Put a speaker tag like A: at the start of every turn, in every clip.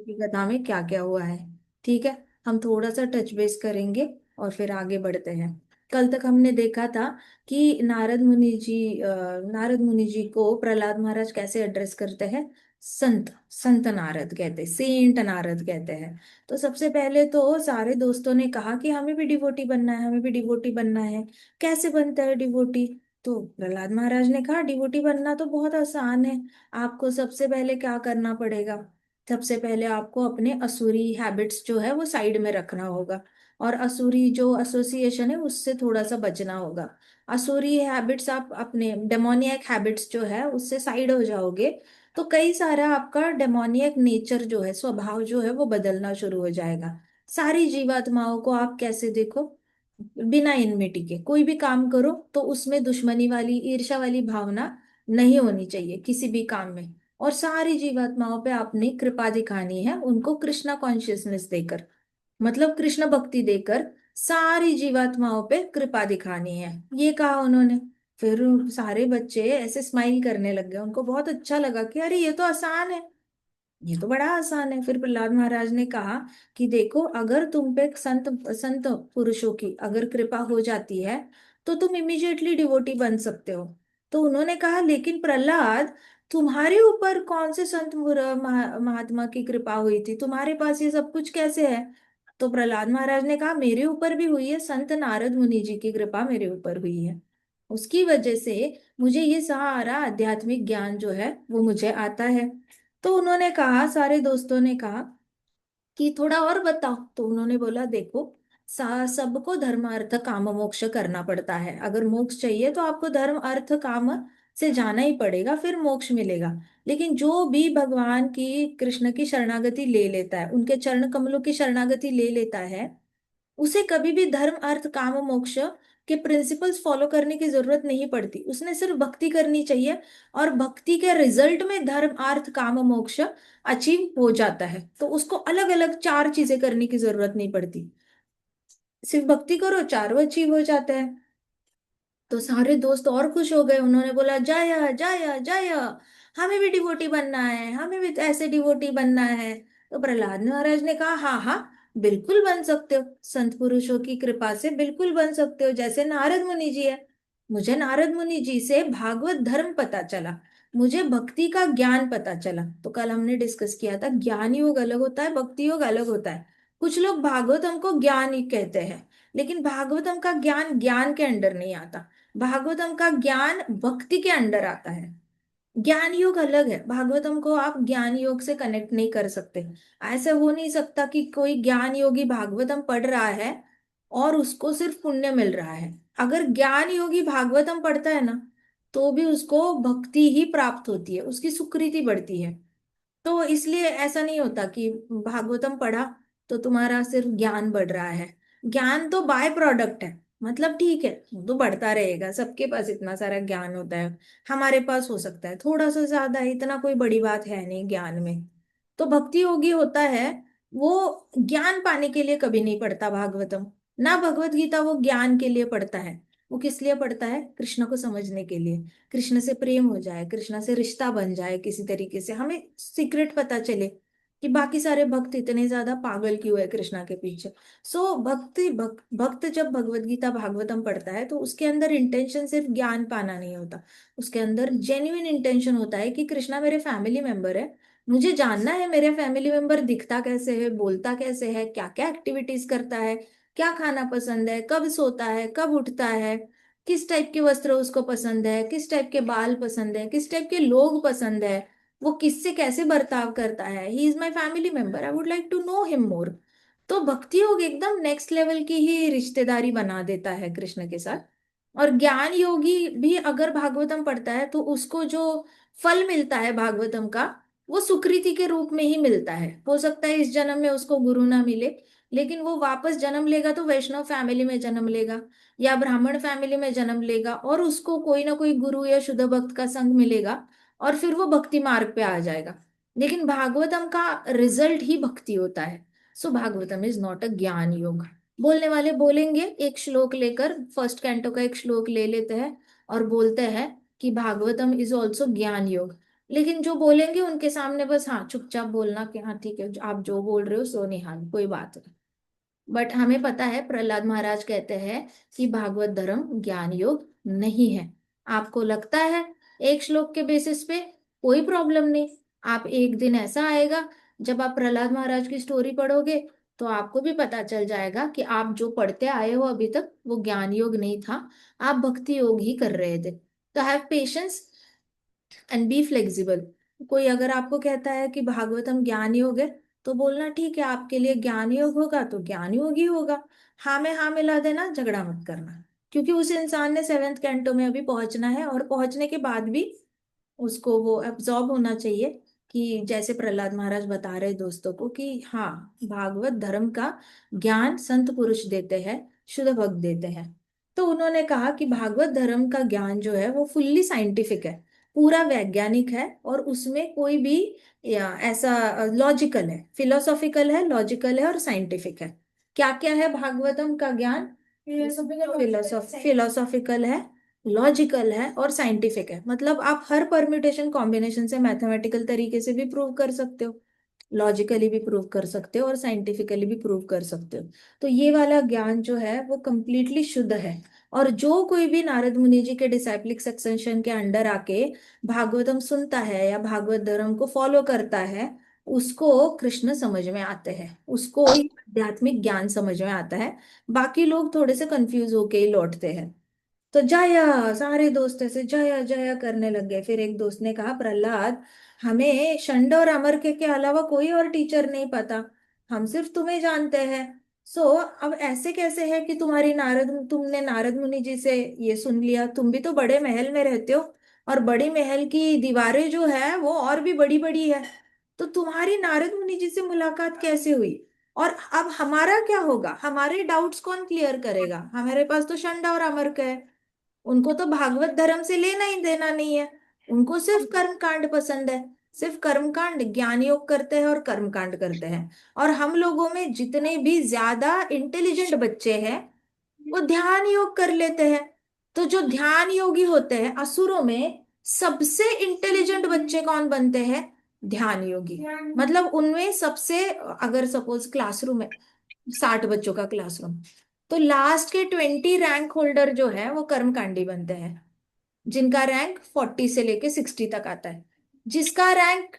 A: की कथा में क्या क्या हुआ है। ठीक है, हम थोड़ा सा टच बेस करेंगे और फिर आगे बढ़ते हैं। कल तक हमने देखा था कि नारद मुनि जी को प्रहलाद महाराज कैसे एड्रेस करते हैं। संत संत नारद कहते हैं, सेंट नारद कहते हैं। तो सबसे पहले तो सारे दोस्तों ने कहा कि हमें भी डिवोटी बनना है, हमें भी डिवोटी बनना है। कैसे बनता है डिवोटी? तो प्रहलाद महाराज ने कहा डिवोटी बनना तो बहुत आसान है। आपको सबसे पहले क्या करना पड़ेगा? सबसे पहले आपको अपने असुरी हैबिट्स जो है वो साइड में रखना होगा, और असुरी जो एसोसिएशन है उससे थोड़ा सा बचना होगा। असुरी हैबिट्स, आप अपने डेमोनियक हैबिट्स जो है उससे साइड हो जाओगे तो कई सारा आपका डेमोनियक नेचर जो है, स्वभाव जो है वो बदलना शुरू हो जाएगा। सारी जीवात्माओं को आप कैसे देखो, बिना इनमिटी के कोई भी काम करो तो उसमें दुश्मनी वाली, ईर्ष्या वाली भावना नहीं होनी चाहिए किसी भी काम में। और सारी जीवात्माओं पे आपने कृपा दिखानी है, उनको कृष्णा कॉन्शियसनेस देकर, मतलब कृष्ण भक्ति देकर सारी जीवात्माओं पे कृपा दिखानी है, ये कहा उन्होंने। फिर सारे बच्चे ऐसे स्माइल करने लग गए, उनको बहुत अच्छा लगा कि अरे ये तो आसान है, ये तो बड़ा आसान है। फिर प्रहलाद महाराज ने कहा कि देखो, अगर तुम पे संत संत पुरुषों की अगर कृपा हो जाती है तो तुम इमीडिएटली डिवोटी बन सकते हो। तो उन्होंने कहा लेकिन प्रहलाद, तुम्हारे ऊपर कौन से संत महात्मा की कृपा हुई थी, तुम्हारे पास ये सब कुछ कैसे है? तो प्रहलाद महाराज ने कहा मेरे ऊपर भी हुई है, संत नारद मुनि जी की कृपा मेरे ऊपर हुई है। उसकी वजह से मुझे ये सारा आध्यात्मिक ज्ञान जो है वो मुझे आता है। तो उन्होंने कहा, सारे दोस्तों ने कहा कि थोड़ा और बताओ। तो उन्होंने बोला देखो, सबको धर्म अर्थ काम मोक्ष करना पड़ता है। अगर मोक्ष चाहिए तो आपको धर्म अर्थ काम से जाना ही पड़ेगा, फिर मोक्ष मिलेगा। लेकिन जो भी भगवान की, कृष्ण की शरणागति ले लेता है, उनके चरण कमलों की शरणागति ले लेता है, उसे कभी भी धर्म अर्थ काम मोक्ष के प्रिंसिपल्स फॉलो करने की जरूरत नहीं पड़ती। उसने सिर्फ भक्ति करनी चाहिए, और भक्ति के रिजल्ट में धर्म अर्थ काम मोक्ष अचीव हो जाता है। तो उसको अलग अलग चार चीजें करने की जरूरत नहीं पड़ती, सिर्फ भक्ति करो, चारों अचीव हो जाते हैं। तो सारे दोस्त और खुश हो गए, उन्होंने बोला जय जय जय, हमें भी डिवोटी बनना है, हमें भी तो ऐसे डिवोटी बनना है। तो प्रहलाद महाराज ने कहा हाँ हाँ, बिल्कुल बन सकते हो, संत पुरुषों की कृपा से बिल्कुल बन सकते हो, जैसे नारद मुनि जी है। मुझे नारद मुनि जी से भागवत धर्म पता चला, मुझे भक्ति का ज्ञान पता चला। तो कल हमने डिस्कस किया था, ज्ञान योग अलग होता है, भक्ति योग अलग होता है। कुछ लोग भागवतम को ज्ञान ही कहते हैं, लेकिन भागवतम का ज्ञान ज्ञान के अंडर नहीं आता। भागवतम का ज्ञान भक्ति के अंडर आता है। ज्ञान योग अलग है, भागवतम को आप ज्ञान योग से कनेक्ट नहीं कर सकते। ऐसे हो नहीं सकता कि कोई ज्ञान योगी भागवतम पढ़ रहा है और उसको सिर्फ पुण्य मिल रहा है। अगर ज्ञान योगी भागवतम पढ़ता है ना, तो भी उसको भक्ति ही प्राप्त होती है, उसकी सुकृति बढ़ती है। तो इसलिए ऐसा नहीं होता कि भागवतम पढ़ा तो तुम्हारा सिर्फ ज्ञान बढ़ रहा है। ज्ञान तो बाय प्रोडक्ट है, मतलब ठीक है, वो तो बढ़ता रहेगा, सबके पास इतना सारा ज्ञान होता है। हमारे पास हो सकता है थोड़ा सा ज्यादा, इतना कोई बड़ी बात है नहीं ज्ञान में। तो भक्ति योगी होता है, वो ज्ञान पाने के लिए कभी नहीं पढ़ता भागवतम, ना भगवत गीता वो ज्ञान के लिए पढ़ता है। वो किस लिए पढ़ता है? कृष्ण को समझने के लिए, कृष्ण से प्रेम हो जाए, कृष्ण से रिश्ता बन जाए, किसी तरीके से हमें सीक्रेट पता चले कि बाकी सारे भक्त इतने ज्यादा पागल क्यों है कृष्णा के पीछे। सो भक्त जब भगवत गीता भागवतम पढ़ता है तो उसके अंदर इंटेंशन सिर्फ ज्ञान पाना नहीं होता, उसके अंदर जेन्युइन इंटेंशन होता है कि कृष्णा मेरे फैमिली मेंबर है, मुझे जानना है मेरे फैमिली मेंबर दिखता कैसे है, बोलता कैसे है, क्या क्या एक्टिविटीज करता है, क्या खाना पसंद है, कब सोता है, कब उठता है, किस टाइप के वस्त्र उसको पसंद है, किस टाइप के बाल पसंद है, किस टाइप के लोग पसंद है, वो किससे कैसे बर्ताव करता है। He is my family member, I would like to know him more. तो भक्ति योग एकदम नेक्स्ट लेवल की ही रिश्तेदारी बना देता है कृष्ण के साथ। और ज्ञान योगी भी अगर भागवतम पढ़ता है तो उसको जो फल मिलता है भागवतम का, वो सुकृति के रूप में ही मिलता है। हो सकता है इस जन्म में उसको गुरु ना मिले, लेकिन वो वापस जन्म लेगा तो वैष्णव फैमिली में जन्म लेगा या ब्राह्मण फैमिली में जन्म लेगा, और उसको कोई ना कोई गुरु या शुद्ध भक्त का संग मिलेगा, और फिर वो भक्ति मार्ग पे आ जाएगा। लेकिन भागवतम का रिजल्ट ही भक्ति होता है। सो भागवतम इज नॉट अ ज्ञान योग। बोलने वाले बोलेंगे, एक श्लोक लेकर, फर्स्ट कैंटो का एक श्लोक ले लेते हैं और बोलते हैं कि भागवतम इज ऑल्सो ज्ञान योग। लेकिन जो बोलेंगे उनके सामने बस हाँ चुपचाप बोलना कि हाँ ठीक है आप जो बोल रहे हो सो निहाल, कोई बात नहीं। बट हमें पता है प्रहलाद महाराज कहते हैं कि भागवत धर्म ज्ञान योग नहीं है। आपको लगता है एक श्लोक के बेसिस पे, कोई प्रॉब्लम नहीं। आप एक दिन ऐसा आएगा जब आप प्रहलाद महाराज की स्टोरी पढ़ोगे तो आपको भी पता चल जाएगा कि आप जो पढ़ते आए हो अभी तक वो ज्ञान योग नहीं था, आप भक्ति योग ही कर रहे थे। तो have patience and be flexible. कोई अगर आपको कहता है कि भागवतम ज्ञान योग है तो बोलना ठीक है, आपके लिए ज्ञान योग होगा तो ज्ञान योग ही होगा। हाँ में हाँ मिला देना, झगड़ा मत करना। क्योंकि उस इंसान ने सेवेंथ कैंटो में अभी पहुंचना है, और पहुंचने के बाद भी उसको वो एब्जॉर्ब होना चाहिए कि जैसे प्रहलाद महाराज बता रहे दोस्तों को कि हाँ भागवत धर्म का ज्ञान संत पुरुष देते हैं, शुद्ध भक्त देते हैं। तो उन्होंने कहा कि भागवत धर्म का ज्ञान जो है वो फुल्ली साइंटिफिक है, पूरा वैज्ञानिक है, और उसमें कोई भी ऐसा लॉजिकल है, फिलोसॉफिकल है, लॉजिकल है और साइंटिफिक है। क्या क्या है भागवतम का ज्ञान? फिलोसॉफिकल है, लॉजिकल है और साइंटिफिक है। मतलब आप हर परम्यूटेशन कॉम्बिनेशन से मैथमेटिकल तरीके से भी प्रूव कर सकते हो, लॉजिकली भी प्रूव कर सकते हो और साइंटिफिकली भी प्रूव कर सकते हो। तो ये वाला ज्ञान जो है वो कंप्लीटली शुद्ध है। और जो कोई भी नारद मुनि जी के डिसाइप्लिक सक्सेशन के अंडर आके भागवतम सुनता है या भागवत धर्म को फॉलो करता है, उसको कृष्ण समझ में आते हैं, उसको ये आध्यात्मिक ज्ञान समझ में आता है। बाकी लोग थोड़े से कंफ्यूज होके ही लौटते हैं। तो जया, सारे दोस्त ऐसे जया जया करने लग गए। फिर एक दोस्त ने कहा प्रहलाद, हमें शंड और अमर के अलावा कोई और टीचर नहीं पता, हम सिर्फ तुम्हें जानते हैं। सो अब ऐसे कैसे है कि तुमने नारद मुनि जी से ये सुन लिया? तुम भी तो बड़े महल में रहते हो, और बड़ी महल की दीवारें जो है वो और भी बड़ी बड़ी है, तो तुम्हारी नारद मुनि जी से मुलाकात कैसे हुई? और अब हमारा क्या होगा? हमारे डाउट्स कौन क्लियर करेगा? हमारे पास तो शंडा और अमर है, उनको तो भागवत धर्म से लेना ही देना नहीं है। उनको सिर्फ कर्म कांड पसंद है, सिर्फ कर्म कांड, ज्ञान योग करते हैं और कर्म कांड करते हैं। और हम लोगों में जितने भी ज्यादा इंटेलिजेंट बच्चे हैं वो ध्यान योग कर लेते हैं। तो जो ध्यान योगी होते हैं असुरों में, सबसे इंटेलिजेंट बच्चे कौन बनते हैं? ध्यान योगी। मतलब उनमें सबसे, अगर सपोज क्लासरूम है 60 बच्चों का क्लासरूम, तो लास्ट के 20 रैंक होल्डर जो है वो कर्मकांडी बनते हैं, जिनका रैंक 40 से लेके 60 तक आता है। जिसका रैंक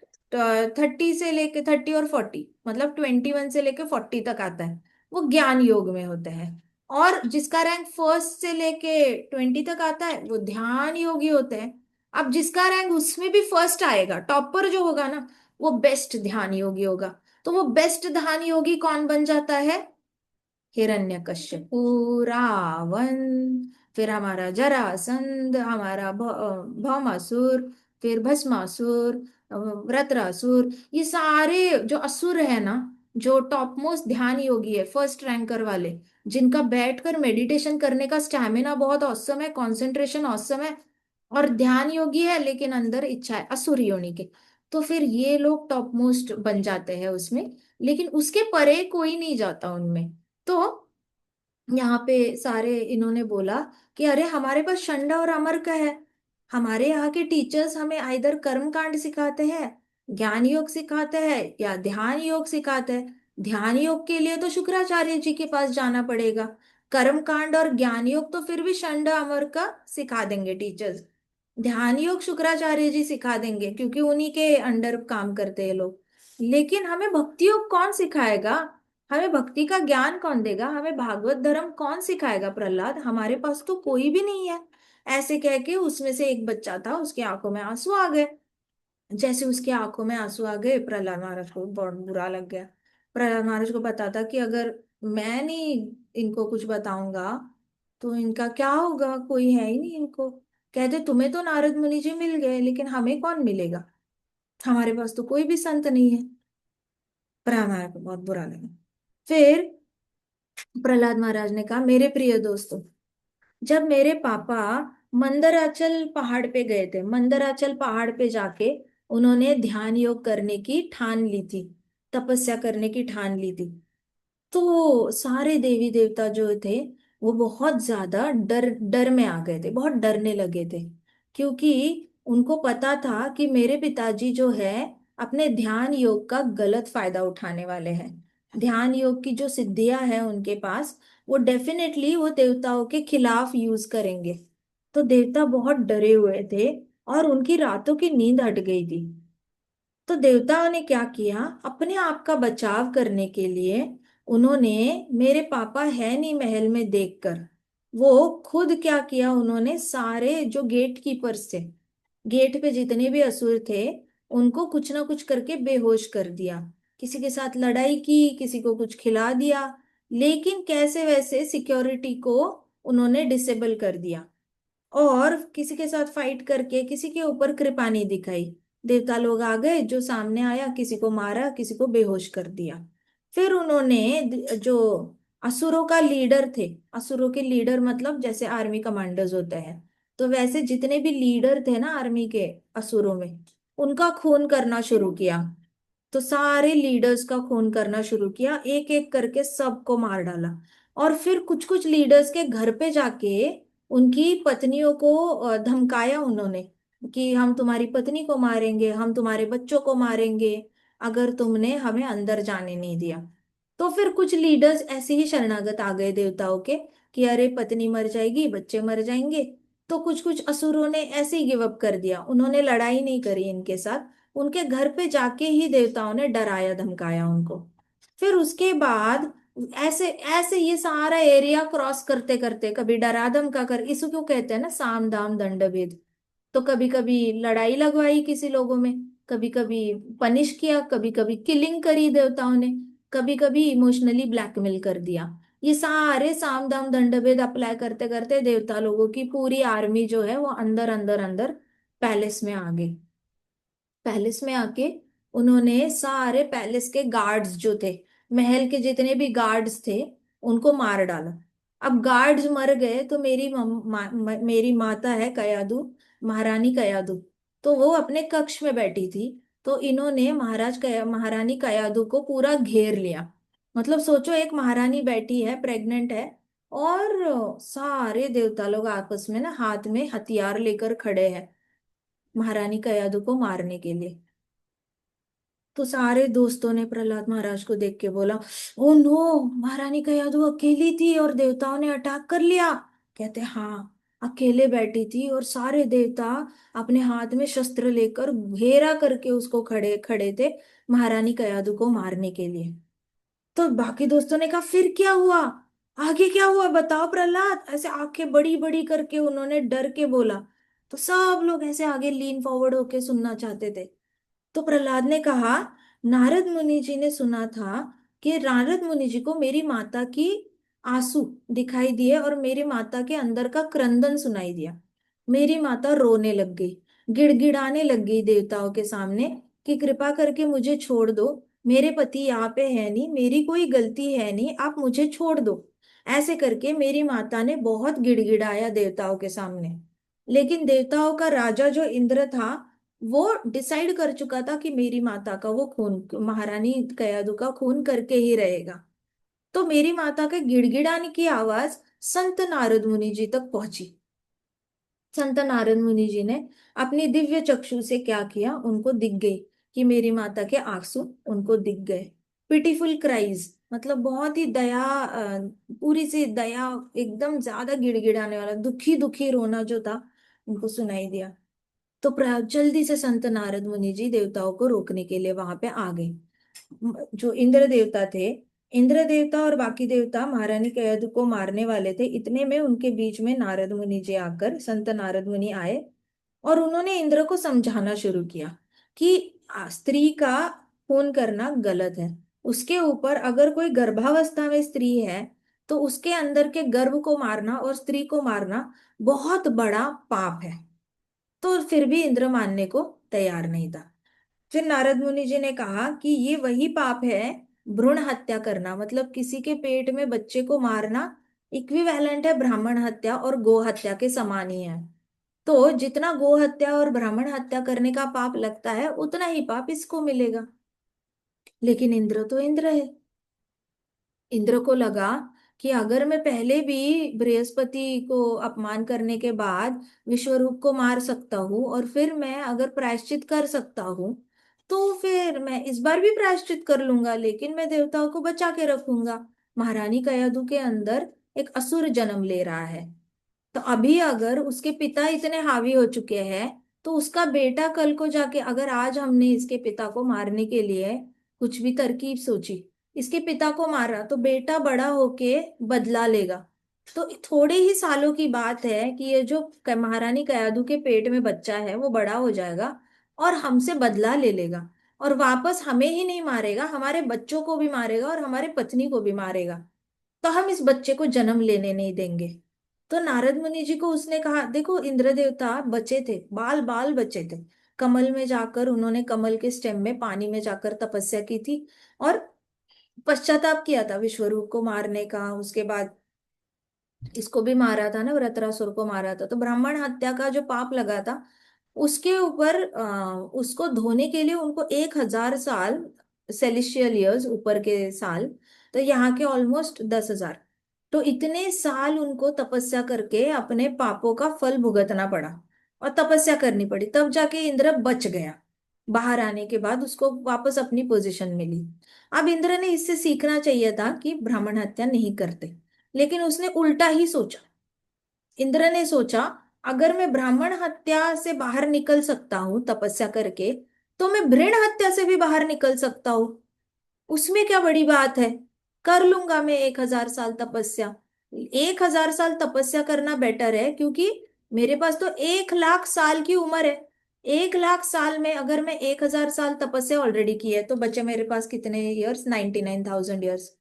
A: 30 से लेके 30 और 40, मतलब 21 से लेके 40 तक आता है, वो ज्ञान योग में होते हैं। और जिसका रैंक फर्स्ट से लेके 20 तक आता है वो ध्यान योगी होते हैं। अब जिसका रैंक उसमें भी फर्स्ट आएगा, टॉपर जो होगा ना, वो बेस्ट ध्यान योगी होगा। तो वो बेस्ट ध्यान योगी कौन बन जाता है? हिरण्यकश्यपु, रावण, फिर हमारा जरासंध, हमारा भौमासुर, फिर भस्मासुर, वृत्रासुर। ये सारे जो असुर है ना, जो टॉप मोस्ट ध्यान योगी है, फर्स्ट रैंकर वाले, जिनका बैठकर मेडिटेशन करने का स्टैमिना बहुत औसम है, कंसंट्रेशन औसम है, और ध्यान योगी है लेकिन अंदर इच्छा है असुर योनि के, तो फिर ये लोग टॉप मोस्ट बन जाते हैं उसमें। लेकिन उसके परे कोई नहीं जाता उनमें। तो यहाँ पे सारे इन्होंने बोला कि अरे हमारे पास शंडा और अमर का है, हमारे यहाँ के टीचर्स हमें आइदर कर्म कांड सिखाते हैं, ज्ञान योग सिखाते हैं, या ध्यान योग सिखाते हैं। ध्यान योग के लिए तो शुक्राचार्य जी के पास जाना पड़ेगा, कर्म कांड और ज्ञान योग तो फिर भी शंडा अमर का सिखा देंगे टीचर्स, ध्यान योग शुक्राचार्य जी सिखा देंगे क्योंकि उन्हीं के अंडर काम करते हैं लोग। लेकिन हमें भक्ति योग कौन सिखाएगा? हमें भक्ति का ज्ञान कौन देगा? हमें भागवत धर्म कौन सिखाएगा? प्रहलाद, हमारे पास तो कोई भी नहीं है। ऐसे कह के उसमें से एक बच्चा था, उसकी आंखों में आंसू आ गए। जैसे उसकी आंखों में आंसू आ गए, प्रहलाद महाराज को बहुत बुरा लग गया। प्रहलाद महाराज को पता था कि अगर मैं नहीं इनको कुछ बताऊंगा तो इनका क्या होगा, कोई है ही नहीं इनको। कहते तुम्हें तो नारद मुनि जी मिल गए, लेकिन हमें कौन मिलेगा? हमारे पास तो कोई भी संत नहीं है। प्रहलाद महाराज को बहुत बुरा लगा। फिर प्रहलाद महाराज ने कहा मेरे प्रिय दोस्तों, जब मेरे पापा मंदराचल पहाड़ पे गए थे, मंदराचल पहाड़ पे जाके उन्होंने ध्यान योग करने की ठान ली थी, तपस्या करने की ठान ली थी, तो सारे देवी देवता जो थे वो बहुत ज्यादा डर डर में आ गए थे, बहुत डरने लगे थे। क्योंकि उनको पता था कि मेरे पिताजी जो है अपने ध्यान योग का गलत फायदा उठाने वाले हैं। ध्यान योग की जो सिद्धियां हैं उनके पास, वो डेफिनेटली वो देवताओं के खिलाफ यूज करेंगे। तो देवता बहुत डरे हुए थे और उनकी रातों की नींद हट गई थी। तो देवताओं ने क्या किया, अपने आप का बचाव करने के लिए उन्होंने, मेरे पापा है नहीं महल में देखकर, वो खुद क्या किया, उन्होंने सारे जो गेट कीपर्स थे, गेट पे जितने भी असुर थे, उनको कुछ ना कुछ करके बेहोश कर दिया। किसी के साथ लड़ाई की, किसी को कुछ खिला दिया, लेकिन कैसे वैसे सिक्योरिटी को उन्होंने डिसेबल कर दिया। और किसी के साथ फाइट करके किसी के ऊपर कृपा नहीं दिखाई। देवता लोग आ गए, जो सामने आया किसी को मारा, किसी को बेहोश कर दिया। फिर उन्होंने जो असुरों का लीडर थे, असुरों के लीडर मतलब जैसे आर्मी कमांडर्स होते हैं, तो वैसे जितने भी लीडर थे ना आर्मी के, असुरों में, उनका खून करना शुरू किया। तो सारे लीडर्स का खून करना शुरू किया, एक एक करके सबको मार डाला। और फिर कुछ कुछ लीडर्स के घर पे जाके उनकी पत्नियों को धमकाया उन्होंने, कि हम तुम्हारी पत्नी को मारेंगे, हम तुम्हारे बच्चों को मारेंगे, अगर तुमने हमें अंदर जाने नहीं दिया। तो फिर कुछ लीडर्स ऐसे ही शरणागत आ गए देवताओं के, कि अरे पत्नी मर जाएगी, बच्चे मर जाएंगे। तो कुछ कुछ असुरों ने ऐसे ही गिव अप कर दिया, उन्होंने लड़ाई नहीं करी इनके साथ। उनके घर पे जाके ही देवताओं ने डराया धमकाया उनको। फिर उसके बाद ऐसे ऐसे ये सारा एरिया क्रॉस करते करते, कभी डरा धमका कर, इसको क्यों कहते हैं ना साम दाम दंड भेद। तो कभी कभी लड़ाई लगवाई किसी लोगों में, कभी कभी पनिश किया, कभी कभी किलिंग करी देवताओं ने, कभी कभी इमोशनली ब्लैकमेल कर दिया। ये सारे साम दाम दंड भेद अप्लाई करते करते देवता लोगों की पूरी आर्मी जो है वो अंदर अंदर अंदर पैलेस में आ गई। पैलेस में आके उन्होंने सारे पैलेस के गार्ड्स जो थे, महल के जितने भी गार्ड्स थे, उनको मार डाला। अब गार्ड्स मर गए तो मेरी माता है कयादू, महारानी कयादू, तो वो अपने कक्ष में बैठी थी। तो इन्होंने महारानी कयादू को पूरा घेर लिया। मतलब सोचो, एक महारानी बैठी है, प्रेग्नेंट है, और सारे देवता लोग आपस में ना हाथ में हथियार लेकर खड़े हैं महारानी कयादू को मारने के लिए। तो सारे दोस्तों ने प्रहलाद महाराज को देख के बोला, ओ नो, महारानी कयादू अकेली थी और देवताओं ने अटैक कर लिया। कहते हाँ, अकेले बैठी थी और सारे देवता अपने हाथ में शस्त्र लेकर घेरा करके उसको खड़े खड़े थे महारानी कयादू को मारने के लिए। तो बाकी दोस्तों ने कहा, फिर क्या हुआ, आगे क्या हुआ बताओ प्रहलाद, ऐसे आंखें बड़ी बड़ी करके उन्होंने डर के बोला। तो सब लोग ऐसे आगे लीन फॉरवर्ड होके सुनना चाहते थे। तो प्रहलाद ने कहा, नारद मुनि जी ने सुना था कि नारद मुनि जी को मेरी माता की आंसू दिखाई दिए और मेरी माता के अंदर का क्रंदन सुनाई दिया। मेरी माता रोने लग गई, गिड़गिड़ाने लग गई देवताओं के सामने, कि कृपा करके मुझे छोड़ दो, मेरे पति यहाँ पे है नहीं, मेरी कोई गलती है नहीं, आप मुझे छोड़ दो। ऐसे करके मेरी माता ने बहुत गिड़गिड़ाया देवताओं के सामने। लेकिन देवताओं का राजा जो इंद्र था, वो डिसाइड कर चुका था कि मेरी माता का वो खून, महारानी कयादू का खून करके ही रहेगा। तो मेरी माता के गिड़गिड़ाने की आवाज संत नारद मुनि जी तक पहुंची। संत नारद मुनि जी ने अपनी दिव्य चक्षु से क्या किया, उनको दिख गई कि मेरी माता के आंसू उनको दिख गए। पिटीफुल क्राइज, मतलब बहुत ही दया, पूरी सी दया, एकदम ज्यादा गिड़गिड़ाने वाला दुखी दुखी रोना जो था, उनको सुनाई दिया। तो जल्दी से संत नारद मुनि जी देवताओं को रोकने के लिए वहां पे आ गए। जो इंद्र देवता थे, इंद्र देवता और बाकी देवता महारानी केतु को मारने वाले थे, इतने में उनके बीच में नारद मुनि जी आकर, संत नारद मुनि आए और उन्होंने इंद्र को समझाना शुरू किया कि स्त्री का खून करना गलत है। उसके ऊपर अगर कोई गर्भावस्था में स्त्री है, तो उसके अंदर के गर्भ को मारना और स्त्री को मारना बहुत बड़ा पाप है। तो फिर भी इंद्र मानने को तैयार नहीं था। फिर नारद मुनि जी ने कहा कि ये वही पाप है, भ्रूण हत्या करना, मतलब किसी के पेट में बच्चे को मारना इक्विवेलेंट है ब्राह्मण हत्या और गो हत्या के समान ही है। तो जितना गो हत्या और ब्राह्मण हत्या करने का पाप लगता है, उतना ही पाप इसको मिलेगा। लेकिन इंद्र तो इंद्र है। इंद्र को लगा कि अगर मैं पहले भी बृहस्पति को अपमान करने के बाद विश्वरूप को मार सकता हूँ, और फिर मैं अगर प्रायश्चित कर सकता हूँ, तो फिर मैं इस बार भी प्रायश्चित कर लूंगा, लेकिन मैं देवताओं को बचा के रखूंगा। महारानी कयादू के अंदर एक असुर जन्म ले रहा है, तो अभी अगर उसके पिता इतने हावी हो चुके हैं, तो उसका बेटा कल को जाके, अगर आज हमने इसके पिता को मारने के लिए कुछ भी तरकीब सोची, इसके पिता को मारा, तो बेटा बड़ा होके बदला लेगा। तो थोड़े ही सालों की बात है कि ये जो महारानी कयादू के पेट में बच्चा है वो बड़ा हो जाएगा और हमसे बदला ले लेगा, और वापस हमें ही नहीं मारेगा, हमारे बच्चों को भी मारेगा और हमारे पत्नी को भी मारेगा। तो हम इस बच्चे को जन्म लेने नहीं देंगे। तो नारद मुनि जी को उसने कहा, देखो इंद्र देवता बचे थे, बाल बाल बचे थे। कमल में जाकर उन्होंने, कमल के स्टेम में पानी में जाकर तपस्या की थी, और पश्चाताप किया था विश्वरूप को मारने का। उसके बाद इसको भी मारा था ना, वृत्रासुर को मारा था, तो ब्राह्मण हत्या का जो पाप लगा था उसके ऊपर, उसको धोने के लिए उनको 1,000 साल, सेलिशियल ईयर्स ऊपर के साल, तो यहाँ के ऑलमोस्ट 10,000, तो इतने साल उनको तपस्या करके अपने पापों का फल भुगतना पड़ा, और तपस्या करनी पड़ी, तब जाके इंद्र बच गया। बाहर आने के बाद उसको वापस अपनी पोजीशन मिली। अब इंद्र ने इससे सीखना चाहिए था कि ब्राह्मण हत्या नहीं करते, लेकिन उसने उल्टा ही सोचा। इंद्र ने सोचा, अगर मैं ब्राह्मण हत्या से बाहर निकल सकता हूं तपस्या करके, तो मैं भ्रूण हत्या से भी बाहर निकल सकता हूं। उसमें क्या बड़ी बात है, कर लूंगा मैं 1,000 साल तपस्या। 1,000 साल तपस्या करना बेटर है, क्योंकि मेरे पास तो 1,00,000 साल की उम्र है। 1,00,000 साल में अगर मैं 1,000 साल तपस्या ऑलरेडी की है, तो बचे मेरे पास कितने ईयर्स, 99,000 ईयर्स।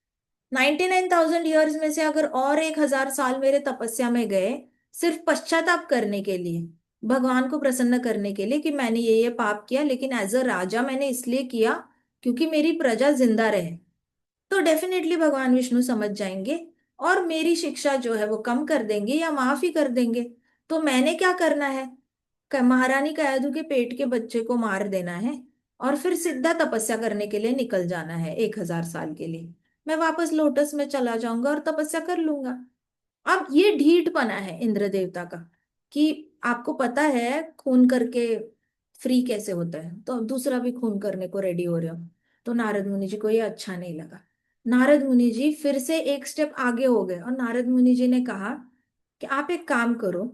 A: 99,000 ईयर्स में से अगर और 1,000 साल मेरे तपस्या में गए, सिर्फ पश्चाताप करने के लिए, भगवान को प्रसन्न करने के लिए कि मैंने ये पाप किया, लेकिन एज अ राजा मैंने इसलिए किया क्योंकि मेरी प्रजा जिंदा रहे, तो डेफिनेटली भगवान विष्णु समझ जाएंगे और मेरी शिक्षा जो है वो कम कर देंगे या माफ ही कर देंगे। तो मैंने क्या करना है, महारानी कयादू के पेट के बच्चे को मार देना है, और फिर सीधा तपस्या करने के लिए निकल जाना है 1,000 साल के लिए। मैं वापस लोटस में चला जाऊंगा और तपस्या कर लूंगा। अब ये ढीठपना है इंद्र देवता का, कि आपको पता है खून करके फ्री कैसे होता है, तो दूसरा भी खून करने को रेडी हो रहे हो। तो नारद मुनि जी को ये अच्छा नहीं लगा। नारद मुनि जी फिर से एक स्टेप आगे हो गए, और नारद मुनि जी ने कहा कि आप एक काम करो,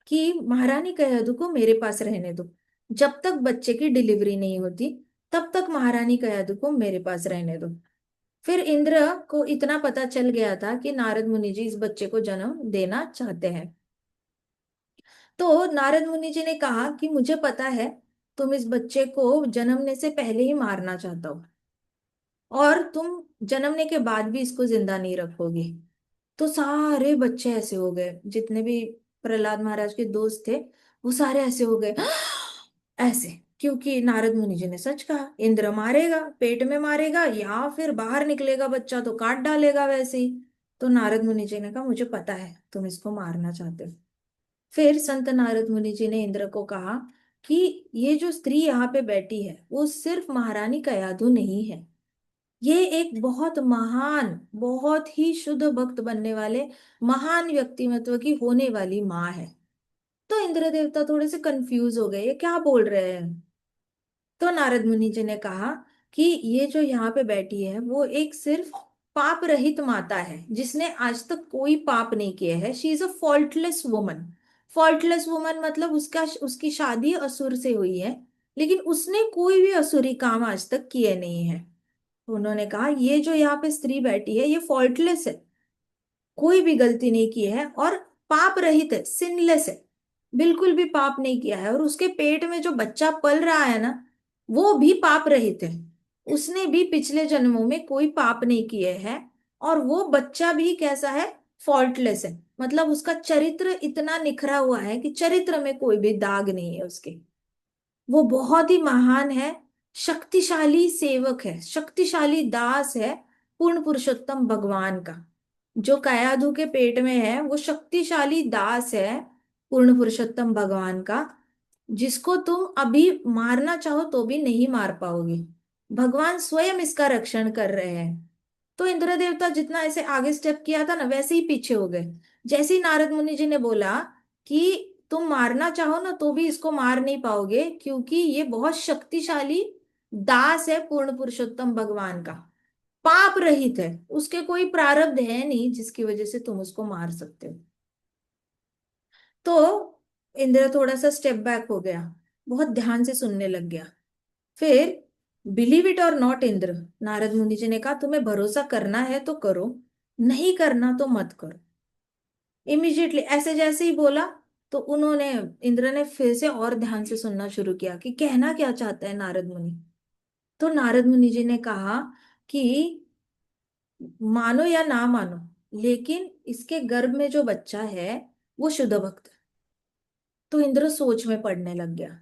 A: कि महारानी कयादू को मेरे पास रहने दो, जब तक बच्चे की डिलीवरी नहीं होती तब तक महारानी कयादू को मेरे पास रहने दो। फिर इंद्र को इतना पता चल गया था कि नारद मुनि जी इस बच्चे को जन्म देना चाहते हैं। तो नारद मुनि जी ने कहा कि मुझे पता है तुम इस बच्चे को जन्मने से पहले ही मारना चाहते हो, और तुम जन्मने के बाद भी इसको जिंदा नहीं रखोगे। तो सारे बच्चे ऐसे हो गए, जितने भी प्रहलाद महाराज के दोस्त थे वो सारे ऐसे हो गए ऐसे, क्योंकि नारद मुनि जी ने सच कहा, इंद्र मारेगा, पेट में मारेगा, या फिर बाहर निकलेगा बच्चा तो काट डालेगा वैसे ही। तो नारद मुनि जी ने कहा, मुझे पता है तुम इसको मारना चाहते हो। फिर संत नारद मुनि जी ने इंद्र को कहा कि ये जो स्त्री यहाँ पे बैठी है वो सिर्फ महारानी कयाधु नहीं है, ये एक बहुत महान, बहुत ही शुद्ध भक्त बनने वाले महान व्यक्तिमत्व की होने वाली माँ है। तो इंद्र देवता थोड़े से कंफ्यूज हो गए, ये क्या बोल रहे हैं। तो नारद मुनि जी ने कहा कि ये जो यहाँ पे बैठी है वो एक सिर्फ पाप रहित माता है, जिसने आज तक कोई पाप नहीं किया है। She is a faultless woman. Faultless woman मतलब उसका उसकी शादी असुर से हुई है, लेकिन उसने कोई भी असुरी काम आज तक किए नहीं है। तो उन्होंने कहा, ये जो यहाँ पे स्त्री बैठी है ये फॉल्टलेस है, कोई भी गलती नहीं की है, और पाप रहित है, सिनलेस है, बिल्कुल भी पाप नहीं किया है। और उसके पेट में जो बच्चा पल रहा है ना, वो भी पाप रहित है, उसने भी पिछले जन्मों में कोई पाप नहीं किए हैं। और वो बच्चा भी कैसा है, फॉल्टलेस है, मतलब उसका चरित्र इतना निखरा हुआ है कि चरित्र में कोई भी दाग नहीं है उसके। वो बहुत ही महान है, शक्तिशाली सेवक है, शक्तिशाली दास है पूर्ण पुरुषोत्तम भगवान का। जो कयाधु के पेट में है वो शक्तिशाली दास है पूर्ण पुरुषोत्तम भगवान का, जिसको तुम अभी मारना चाहो तो भी नहीं मार पाओगे। भगवान स्वयं इसका रक्षण कर रहे हैं। तो इंद्र देवता जितना ऐसे आगे स्टेप किया था ना वैसे ही पीछे हो गए। जैसे ही नारद मुनि जी ने बोला कि तुम मारना चाहो ना तो भी इसको मार नहीं पाओगे, क्योंकि ये बहुत शक्तिशाली दास है पूर्ण पुरुषोत्तम भगवान का, पाप रहित है, उसके कोई प्रारब्ध है नहीं जिसकी वजह से तुम उसको मार सकते हो। तो इंद्र थोड़ा सा स्टेप बैक हो गया, बहुत ध्यान से सुनने लग गया। फिर, बिलीव इट और नॉट इंद्र, नारद मुनि जी ने कहा तुम्हें भरोसा करना है तो करो, नहीं करना तो मत करो। इमीडिएटली ऐसे जैसे ही बोला, तो उन्होंने, इंद्र ने फिर से और ध्यान से सुनना शुरू किया कि कहना क्या चाहता है नारद मुनि। तो नारद मुनि जी ने कहा कि मानो या ना मानो, लेकिन इसके गर्भ में जो बच्चा है वो शुद्ध भक्त है। तो इंद्र सोच में पड़ने लग गया।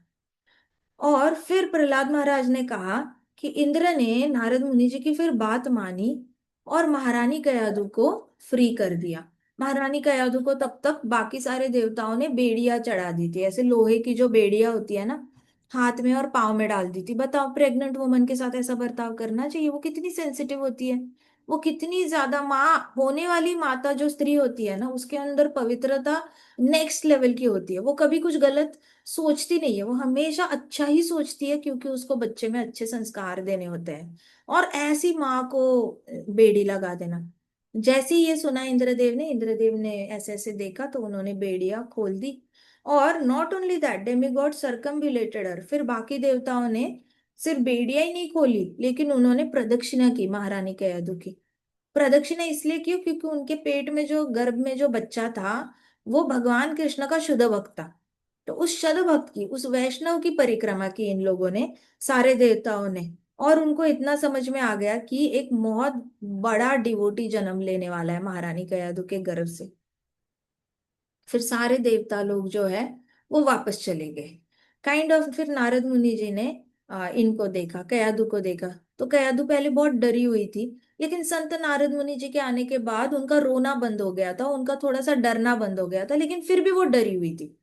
A: और फिर प्रहलाद महाराज ने कहा कि इंद्र ने नारद मुनि जी की फिर बात मानी और महारानी कयादु को फ्री कर दिया। महारानी कयादु को तब तक बाकी सारे देवताओं ने बेड़ियां चढ़ा दी थी, ऐसे लोहे की जो बेड़ियां होती है ना, हाथ में और पाँव में डाल दी थी। बताओ, प्रेग्नेंट वुमन के साथ ऐसा बर्ताव करना चाहिए? वो कितनी सेंसिटिव होती है, वो कितनी ज्यादा, माँ होने वाली माता जो स्त्री होती है ना, उसके अंदर पवित्रता नेक्स्ट लेवल की होती है। वो कभी कुछ गलत सोचती नहीं है, वो हमेशा अच्छा ही सोचती है, क्योंकि उसको बच्चे में अच्छे संस्कार देने होते हैं। और ऐसी माँ को बेड़ी लगा देना। जैसे ही ये सुना इंद्रदेव ने ऐसे ऐसे देखा, तो उन्होंने बेड़ियां खोल दी। और नॉट ओनली दैट, डेमिगॉड सर्कमविलेटेड हर, फिर बाकी देवताओं ने सिर्फ बेड़ियां ही नहीं खोली, लेकिन उन्होंने प्रदक्षिणा की महारानी कयादु की। प्रदक्षिणा इसलिए क्यों? क्योंकि उनके पेट में जो, गर्भ में जो बच्चा था, वो भगवान कृष्ण का शुद्ध भक्त था। तो उस शुद्ध भक्त की, उस वैष्णव की परिक्रमा की इन लोगों ने, सारे देवताओं ने। और उनको इतना समझ में आ गया कि एक बहुत बड़ा डिवोटी जन्म लेने वाला है महारानी कयादु के गर्भ से। फिर सारे देवता लोग जो है वो वापस चले गए। फिर नारद मुनि जी ने इनको देखा, कयादु को देखा। तो कयादु पहले बहुत डरी हुई थी, लेकिन संत नारद मुनि जी के आने के बाद उनका रोना बंद हो गया था, उनका थोड़ा सा डरना बंद हो गया था, लेकिन फिर भी वो डरी हुई थी।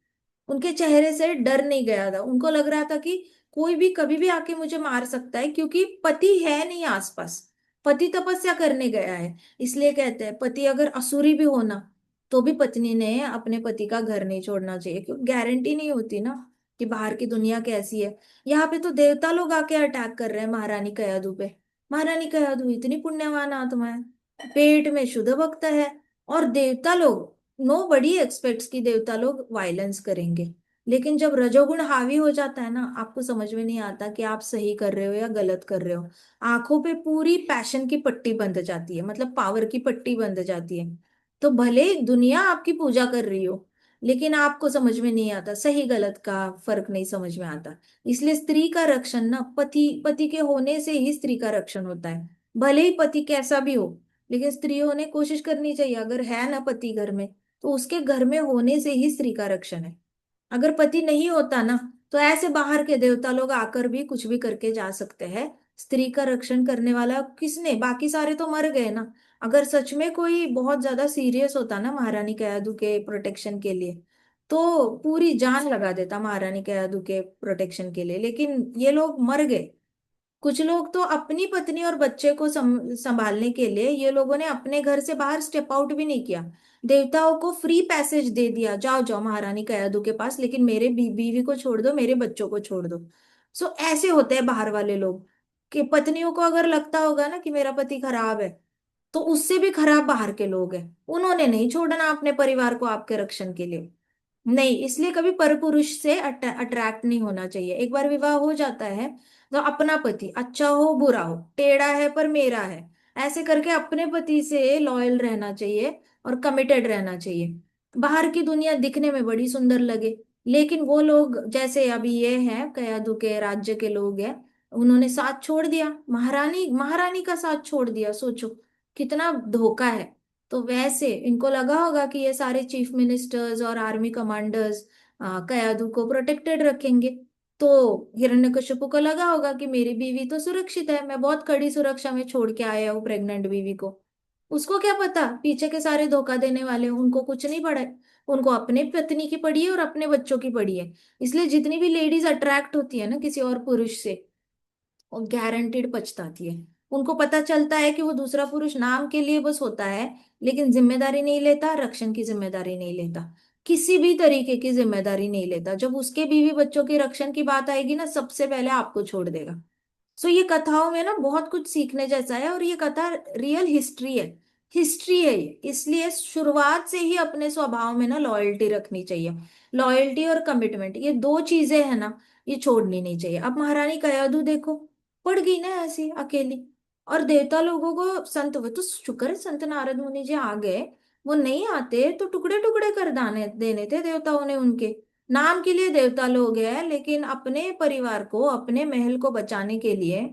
A: उनके चेहरे से डर नहीं गया था, उनको लग रहा था कि कोई भी कभी भी आके मुझे मार सकता है, क्योंकि पति है नहीं आसपास, पति तपस्या करने गया है। इसलिए कहते हैं पति अगर असुरी भी होना, तो भी पत्नी ने अपने पति का घर नहीं छोड़ना चाहिए, क्योंकि गारंटी नहीं होती ना कि बाहर की दुनिया कैसी है। यहाँ पे तो देवता लोग आके अटैक कर रहे हैं महारानी कयादु पे। महारानी कयादु इतनी पुण्यवान आत्मा है, पेट में शुद्ध भक्त है, और देवता लोग, नो बडी एक्सपेक्ट्स कि देवता लोग वायलेंस करेंगे। लेकिन जब रजोगुण हावी हो जाता है ना, आपको समझ में नहीं आता कि आप सही कर रहे हो या गलत कर रहे हो। आंखों पे पूरी पैशन की पट्टी बंध जाती है, मतलब पावर की पट्टी बंध जाती है। तो भले दुनिया आपकी पूजा कर रही हो, लेकिन आपको समझ में नहीं आता, सही गलत का फर्क नहीं समझ में आता। इसलिए स्त्री का रक्षण ना, पति पति के होने से ही स्त्री का रक्षण होता है। भले ही पति कैसा भी हो, लेकिन स्त्रियों ने कोशिश करनी चाहिए, अगर है ना पति घर में, तो उसके घर में होने से ही स्त्री का रक्षण है। अगर पति नहीं होता ना, तो ऐसे बाहर के देवता लोग आकर भी कुछ भी करके जा सकते हैं। स्त्री का रक्षण करने वाला किसने? बाकी सारे तो मर गए ना। अगर सच में कोई बहुत ज्यादा सीरियस होता ना महारानी कयादु के प्रोटेक्शन के लिए, तो पूरी जान लगा देता महारानी कयादु के प्रोटेक्शन के लिए, लेकिन ये लोग मर गए। कुछ लोग तो अपनी पत्नी और बच्चे को संभालने के लिए, ये लोगों ने अपने घर से बाहर स्टेप आउट भी नहीं किया। देवताओं को फ्री पैसेज दे दिया, जाओ जाओ महारानी कयादू के पास, लेकिन मेरे बीवी को छोड़ दो, मेरे बच्चों को छोड़ दो। सो ऐसे होते हैं बाहर वाले लोग, कि पत्नियों को अगर लगता होगा ना कि मेरा पति खराब है, तो उससे भी खराब बाहर के लोग हैं। उन्होंने नहीं छोड़ना अपने परिवार को आपके रक्षण के लिए। नहीं, इसलिए कभी परपुरुष से अट्रैक्ट नहीं होना चाहिए। एक बार विवाह हो जाता है, तो अपना पति अच्छा हो बुरा हो, टेढ़ा है पर मेरा है, ऐसे करके अपने पति से लॉयल रहना चाहिए और कमिटेड रहना चाहिए। बाहर की दुनिया दिखने में बड़ी सुंदर लगे, लेकिन वो लोग जैसे अभी ये हैं कयादू के राज्य के लोग हैं, उन्होंने साथ छोड़ दिया, महारानी महारानी का साथ छोड़ दिया। सोचो कितना धोखा है। तो वैसे इनको लगा होगा कि ये सारे चीफ मिनिस्टर्स और आर्मी कमांडर्स कयादू को प्रोटेक्टेड रखेंगे। तो हिरण्यकशिपु को लगा होगा कि मेरी बीवी तो सुरक्षित है, मैं बहुत कड़ी सुरक्षा में छोड़ के आया हूँ प्रेग्नेंट बीवी को। उसको क्या पता पीछे के सारे धोखा देने वाले हैं, उनको कुछ नहीं पड़ा है। उनको अपने पत्नी की पड़ी है और अपने बच्चों की पड़ी है। इसलिए जितनी भी लेडीज अट्रैक्ट होती है ना किसी और पुरुष से, वो गारंटेड पछताती है। उनको पता चलता है कि वो दूसरा पुरुष नाम के लिए बस होता है, लेकिन जिम्मेदारी नहीं लेता, रक्षण की जिम्मेदारी नहीं लेता, किसी भी तरीके की जिम्मेदारी नहीं लेता। जब उसके बीवी बच्चों के रक्षण की बात आएगी ना, सबसे पहले आपको छोड़ देगा। सो ये कथाओं में ना बहुत कुछ सीखने जैसा है, और ये कथा रियल हिस्ट्री है। हिस्ट्री है ये, इसलिए शुरुआत से ही अपने स्वभाव में ना लॉयल्टी रखनी चाहिए। लॉयल्टी और कमिटमेंट, ये दो चीजें हैं ना, ये छोड़नी नहीं चाहिए। अब महारानी कयादू देखो, पड़ गई ना ऐसी अकेली, और देवता लोगों को संत, वो तो शुक्र है संत नारद मुनि जी आ गए। वो नहीं आते तो टुकड़े टुकड़े कर दाने देने थे देवताओं ने उनके। नाम के लिए देवता लोग हैं, लेकिन अपने परिवार को, अपने महल को बचाने के लिए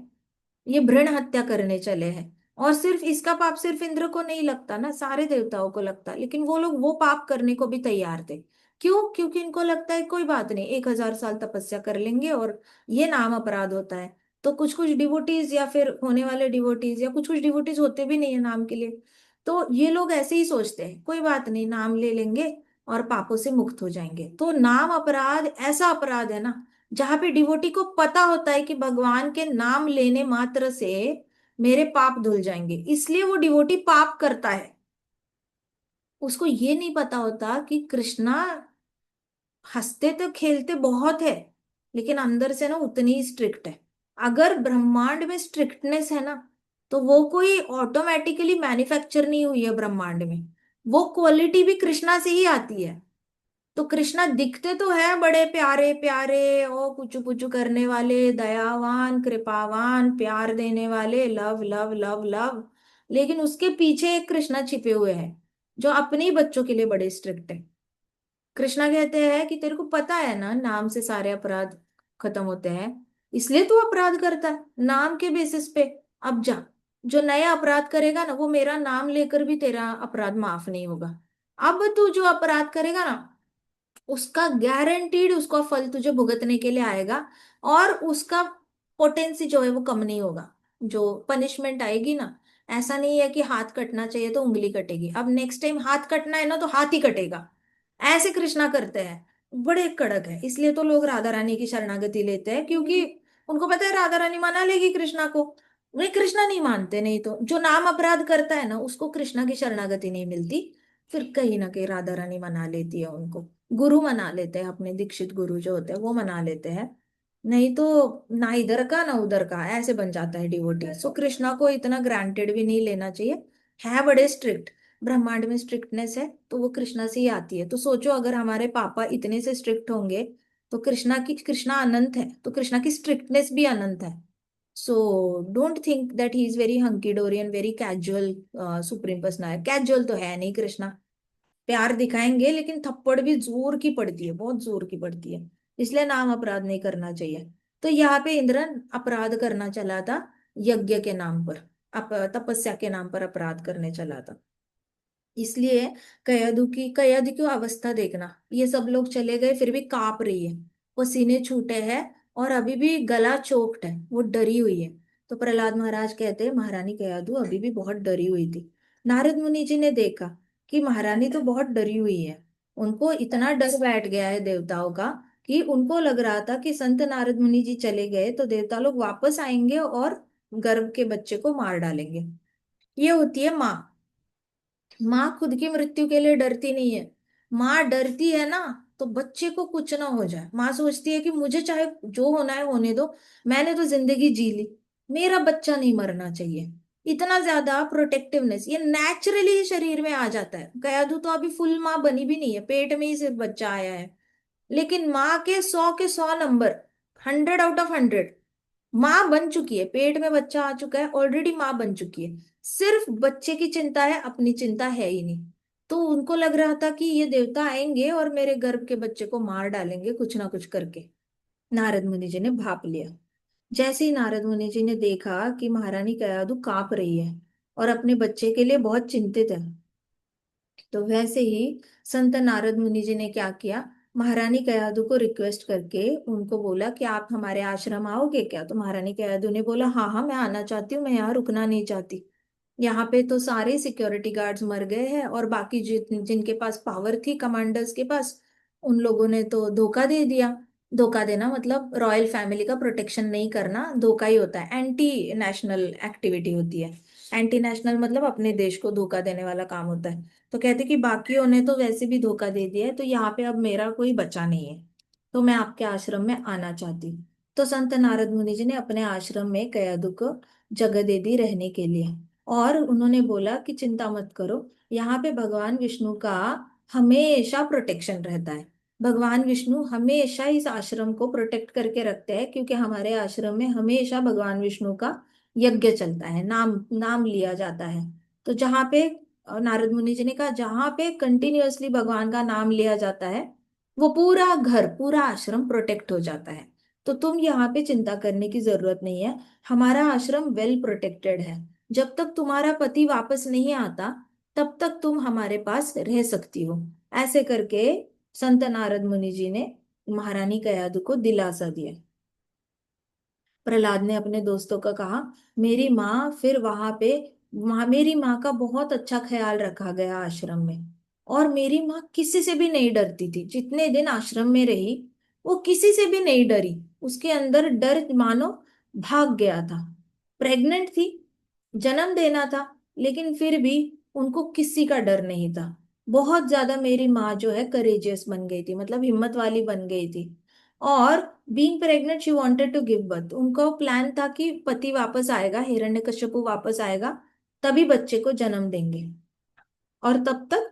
A: ये भ्रूण हत्या करने चले हैं। और सिर्फ इसका पाप सिर्फ इंद्र को नहीं लगता ना, सारे देवताओं को लगता, लेकिन वो लोग वो पाप करने को भी तैयार थे। क्यों? क्योंकि इनको लगता है कोई बात नहीं, 1,000 साल तपस्या कर लेंगे और ये नाम अपराध होता है। तो कुछ कुछ डिवोटीज या फिर होने वाले डिवोटीज, या कुछ कुछ डिवोटीज होते भी नहीं है नाम के लिए, तो ये लोग ऐसे ही सोचते हैं कोई बात नहीं, नाम ले लेंगे और पापों से मुक्त हो जाएंगे। तो नाम अपराध ऐसा अपराध है ना, जहां पे डिवोटी को पता होता है कि भगवान के नाम लेने मात्र से मेरे पाप धुल जाएंगे, इसलिए वो डिवोटी पाप करता है। उसको ये नहीं पता होता कि कृष्णा हंसते तो खेलते बहुत है, लेकिन अंदर से ना उतनी ही स्ट्रिक्ट है। अगर ब्रह्मांड में स्ट्रिक्टनेस है ना, तो वो कोई ऑटोमेटिकली मैन्युफैक्चर नहीं हुई है ब्रह्मांड में। वो क्वालिटी भी कृष्णा से ही आती है। तो कृष्णा दिखते तो है बड़े प्यारे प्यारे, ओ पुचू पुचू करने वाले, दयावान, कृपावान, प्यार देने वाले, लव लव लव लव, लेकिन उसके पीछे एक कृष्णा छिपे हुए हैं जो अपने ही बच्चों के लिए बड़े स्ट्रिक्ट है। कृष्णा कहते हैं कि तेरे को पता है ना, नाम से सारे अपराध खत्म होते हैं, इसलिए तू अपराध करता है नाम के बेसिस पे। अब जा, जो नया अपराध करेगा ना, वो मेरा नाम लेकर भी तेरा अपराध माफ नहीं होगा। अब तू जो अपराध करेगा ना, उसका गारंटीड उसका फल तुझे भुगतने के लिए आएगा, और उसका पोटेंसी जो है वो कम नहीं होगा। जो पनिशमेंट आएगी ना, ऐसा नहीं है कि हाथ कटना चाहिए तो उंगली कटेगी, अब नेक्स्ट टाइम हाथ कटना है ना तो हाथ ही कटेगा। ऐसे कृष्णा करते हैं, बड़े कड़क है। इसलिए तो लोग राधा रानी की शरणागति लेते हैं, क्योंकि उनको पता है राधा रानी मना लेगी कृष्णा को। वे कृष्णा नहीं मानते, नहीं तो जो नाम अपराध करता है ना, उसको कृष्णा की शरणागति नहीं मिलती। फिर कहीं ना कहीं राधा रानी मना लेती है उनको, गुरु मना लेते हैं, अपने दीक्षित गुरु जो होते हैं वो मना लेते हैं। नहीं तो ना इधर का ना उधर का ऐसे बन जाता है डिवोटी। सो कृष्णा को इतना ग्रांटेड भी नहीं लेना चाहिए, है बड़े स्ट्रिक्ट। ब्रह्मांड में स्ट्रिक्टनेस है तो वो कृष्णा से ही आती है। तो सोचो अगर हमारे पापा इतने से स्ट्रिक्ट होंगे, तो कृष्णा अनंत है, तो कृष्णा की स्ट्रिक्टनेस भी अनंत है। So don't think that he is very hunky dory and very casual supreme personal. Casual तो है नहीं कृष्णा, प्यार दिखाएंगे लेकिन थप्पड़ भी जोर की पड़ती है, बहुत जोर की पड़ती है। इसलिए नाम अपराध नहीं करना चाहिए। तो यहाँ पे इंद्र अपराध करना चला था, यज्ञ के नाम पर, तपस्या के नाम पर अपराध करने चला था। इसलिए कयदु की अवस्था देखना, ये सब लोग चले गए फिर भी कांप रही है, पसीने छूटे हैं, और अभी भी गला चोक्ड है, वो डरी हुई है। तो प्रहलाद महाराज कहते हैं महारानी कयादु अभी भी बहुत डरी हुई थी। नारद मुनि जी ने देखा कि महारानी तो बहुत डरी हुई है, उनको इतना डर बैठ गया है देवताओं का, कि उनको लग रहा था कि संत नारद मुनि जी चले गए तो देवता लोग वापस आएंगे और गर्भ के बच्चे को मार डालेंगे। ये होती है माँ। माँ खुद की मृत्यु के लिए डरती नहीं है। माँ डरती है ना, तो बच्चे को कुछ ना हो जाए, माँ सोचती है कि मुझे चाहे जो होना है होने दो, मैंने तो जिंदगी जी ली, मेरा बच्चा नहीं मरना चाहिए। इतना ज्यादा प्रोटेक्टिवनेस ये नेचुरली शरीर में आ जाता है। कयाधु तो अभी फुल माँ बनी भी नहीं है, पेट में ही सिर्फ बच्चा आया है, लेकिन माँ के 100 100 माँ बन चुकी है, पेट में बच्चा आ चुका है, ऑलरेडी माँ बन चुकी है। सिर्फ बच्चे की चिंता है, अपनी चिंता है ही नहीं। तो उनको लग रहा था कि ये देवता आएंगे और मेरे गर्भ के बच्चे को मार डालेंगे कुछ ना कुछ करके। नारद मुनि जी ने भाप लिया। जैसे ही नारद मुनि जी ने देखा कि महारानी कयादु कांप रही है और अपने बच्चे के लिए बहुत चिंतित है, तो वैसे ही संत नारद मुनि जी ने क्या किया, महारानी कयादु को रिक्वेस्ट करके उनको बोला कि आप हमारे आश्रम आओगे क्या। तो महारानी कयादु ने बोला हाँ हाँ मैं आना चाहती हूँ, मैं यहाँ रुकना नहीं चाहती। यहाँ पे तो सारे सिक्योरिटी गार्ड्स मर गए हैं, और बाकी जिनके पास पावर थी कमांडर्स के पास, उन लोगों ने तो धोखा दे दिया। धोखा देना मतलब रॉयल फैमिली का प्रोटेक्शन नहीं करना, धोखा ही होता है, एंटी नेशनल एक्टिविटी होती है। एंटी नेशनल मतलब अपने देश को धोखा देने वाला काम होता है। तो कहते कि बाकियों ने तो वैसे भी धोखा दे दिया है, तो यहाँ पे अब मेरा कोई बचा नहीं है, तो मैं आपके आश्रम में आना चाहती हूँ। तो संत नारद मुनि जी ने अपने आश्रम में कयादु को जगह दे दी रहने के लिए। और उन्होंने बोला कि चिंता मत करो, यहाँ पे भगवान विष्णु का हमेशा प्रोटेक्शन रहता है। भगवान विष्णु हमेशा इस आश्रम को प्रोटेक्ट करके रखते हैं, क्योंकि हमारे आश्रम में हमेशा भगवान विष्णु का यज्ञ चलता है, नाम नाम लिया जाता है। तो जहाँ पे नारद मुनि जी ने कहा, जहाँ पे कंटिन्यूअसली भगवान का नाम लिया जाता है, वो पूरा घर पूरा आश्रम प्रोटेक्ट हो जाता है। तो तुम यहाँ पे चिंता करने की जरूरत नहीं है, हमारा आश्रम वेल प्रोटेक्टेड है। जब तक तुम्हारा पति वापस नहीं आता, तब तक तुम हमारे पास रह सकती हो। ऐसे करके संत नारद मुनि जी ने महारानी कयादु को दिलासा दिया। प्रहलाद ने अपने दोस्तों का कहा, मेरी माँ फिर वहां पे, मेरी माँ का बहुत अच्छा ख्याल रखा गया आश्रम में। और मेरी माँ किसी से भी नहीं डरती थी, जितने दिन आश्रम में रही वो किसी से भी नहीं डरी। उसके अंदर डर मानो भाग गया था। प्रेग्नेंट थी, जन्म देना था, लेकिन फिर भी उनको किसी का डर नहीं था। बहुत ज्यादा मेरी माँ जो है करेजियस बन गई थी, मतलब हिम्मत वाली बन गई थी। और being pregnant she wanted to give birth, उनका प्लान था कि पति वापस आएगा, हिरण्यकश्यपु वापस आएगा, तभी बच्चे को जन्म देंगे। और तब तक